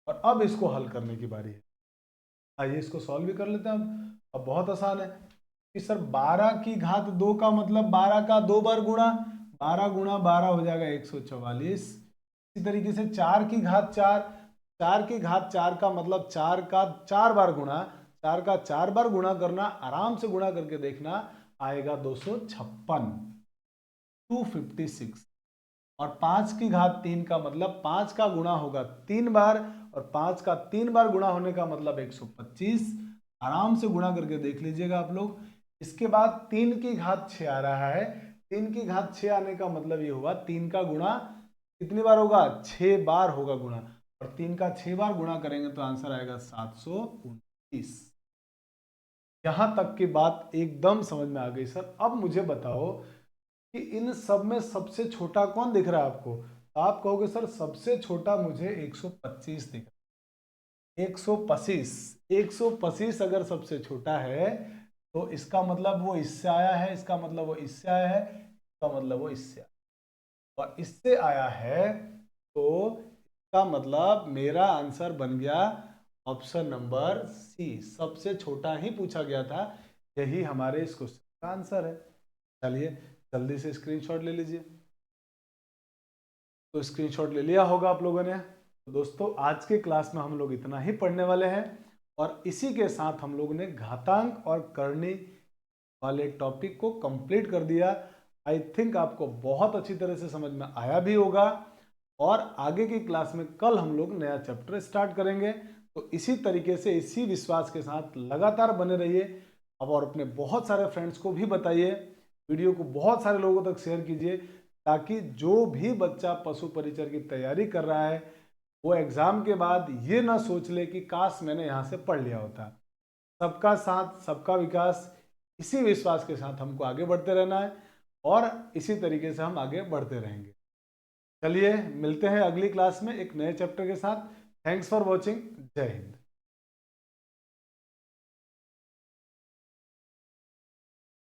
S1: और अब इसको हल करने की बारी है, आइए इसको सॉल्व भी कर लेते हैं। अब बहुत आसान है कि सर 12 की घात 2 का मतलब 12 का 2 बार गुणा, 12 गुणा 12 हो जाएगा 144। इसी तरीके से 4 की घात 4, 4 की घात 4 का मतलब 4 का 4 बार गुणा, 4 का 4 बार गुणा करना, आराम से गुणा करके देखना, आएगा 256, 256। और 5 की घात 3 का मतलब 5 का गुणा होगा 3 बार, और 5 का 3 बार गुणा होने का मतलब 125। आराम से गुणा करके देख लीजिएगा आप लोग। इसके बाद 3 की घात 6 आ रहा है। 3 की घात 6 आने का मतलब ये हुआ 3 का गुणा कितनी बार होगा, 6 बार होगा गुणा, और 3 का 6 बार गुणा करेंगे तो आंसर आएगा 729। यहां तक की बात एकदम समझ में आ गई सर। अब मुझे बताओ कि इन सब में सबसे छोटा कौन दिख रहा है आपको? तो आप कहोगे सर सबसे छोटा मुझे 125 दिख रहा है। 125, 125 अगर सबसे छोटा है तो इसका मतलब वो इससे आया है, इसका मतलब वो इससे आया है, इसका मतलब वो इससे आया है। और इससे आया है तो इसका मतलब मेरा आंसर बन गया ऑप्शन नंबर सी, सबसे छोटा ही पूछा गया था। यही हमारे इस क्वेश्चन का आंसर है। चलिए जल्दी से स्क्रीनशॉट ले लीजिए। तो स्क्रीनशॉट ले लिया होगा आप लोगों ने। तो दोस्तों आज के क्लास में हम लोग इतना ही पढ़ने वाले हैं, और इसी के साथ हम लोग ने घातांक और करनी वाले टॉपिक को कंप्लीट कर दिया। आई थिंक आपको बहुत अच्छी तरह से समझ में आया भी होगा। और आगे की क्लास में कल हम लोग नया चैप्टर स्टार्ट करेंगे। तो इसी तरीके से इसी विश्वास के साथ लगातार बने रहिए। अब और अपने बहुत सारे फ्रेंड्स को भी बताइए, वीडियो को बहुत सारे लोगों तक शेयर कीजिए, ताकि जो भी बच्चा पशु परिचर की तैयारी कर रहा है वो एग्जाम के बाद ये ना सोच ले कि काश मैंने यहाँ से पढ़ लिया होता। सबका साथ सबका विकास, इसी विश्वास के साथ हमको आगे बढ़ते रहना है, और इसी तरीके से हम आगे बढ़ते रहेंगे। चलिए मिलते हैं अगली क्लास में एक नए चैप्टर के साथ। Thanks for watching. जय हिंद।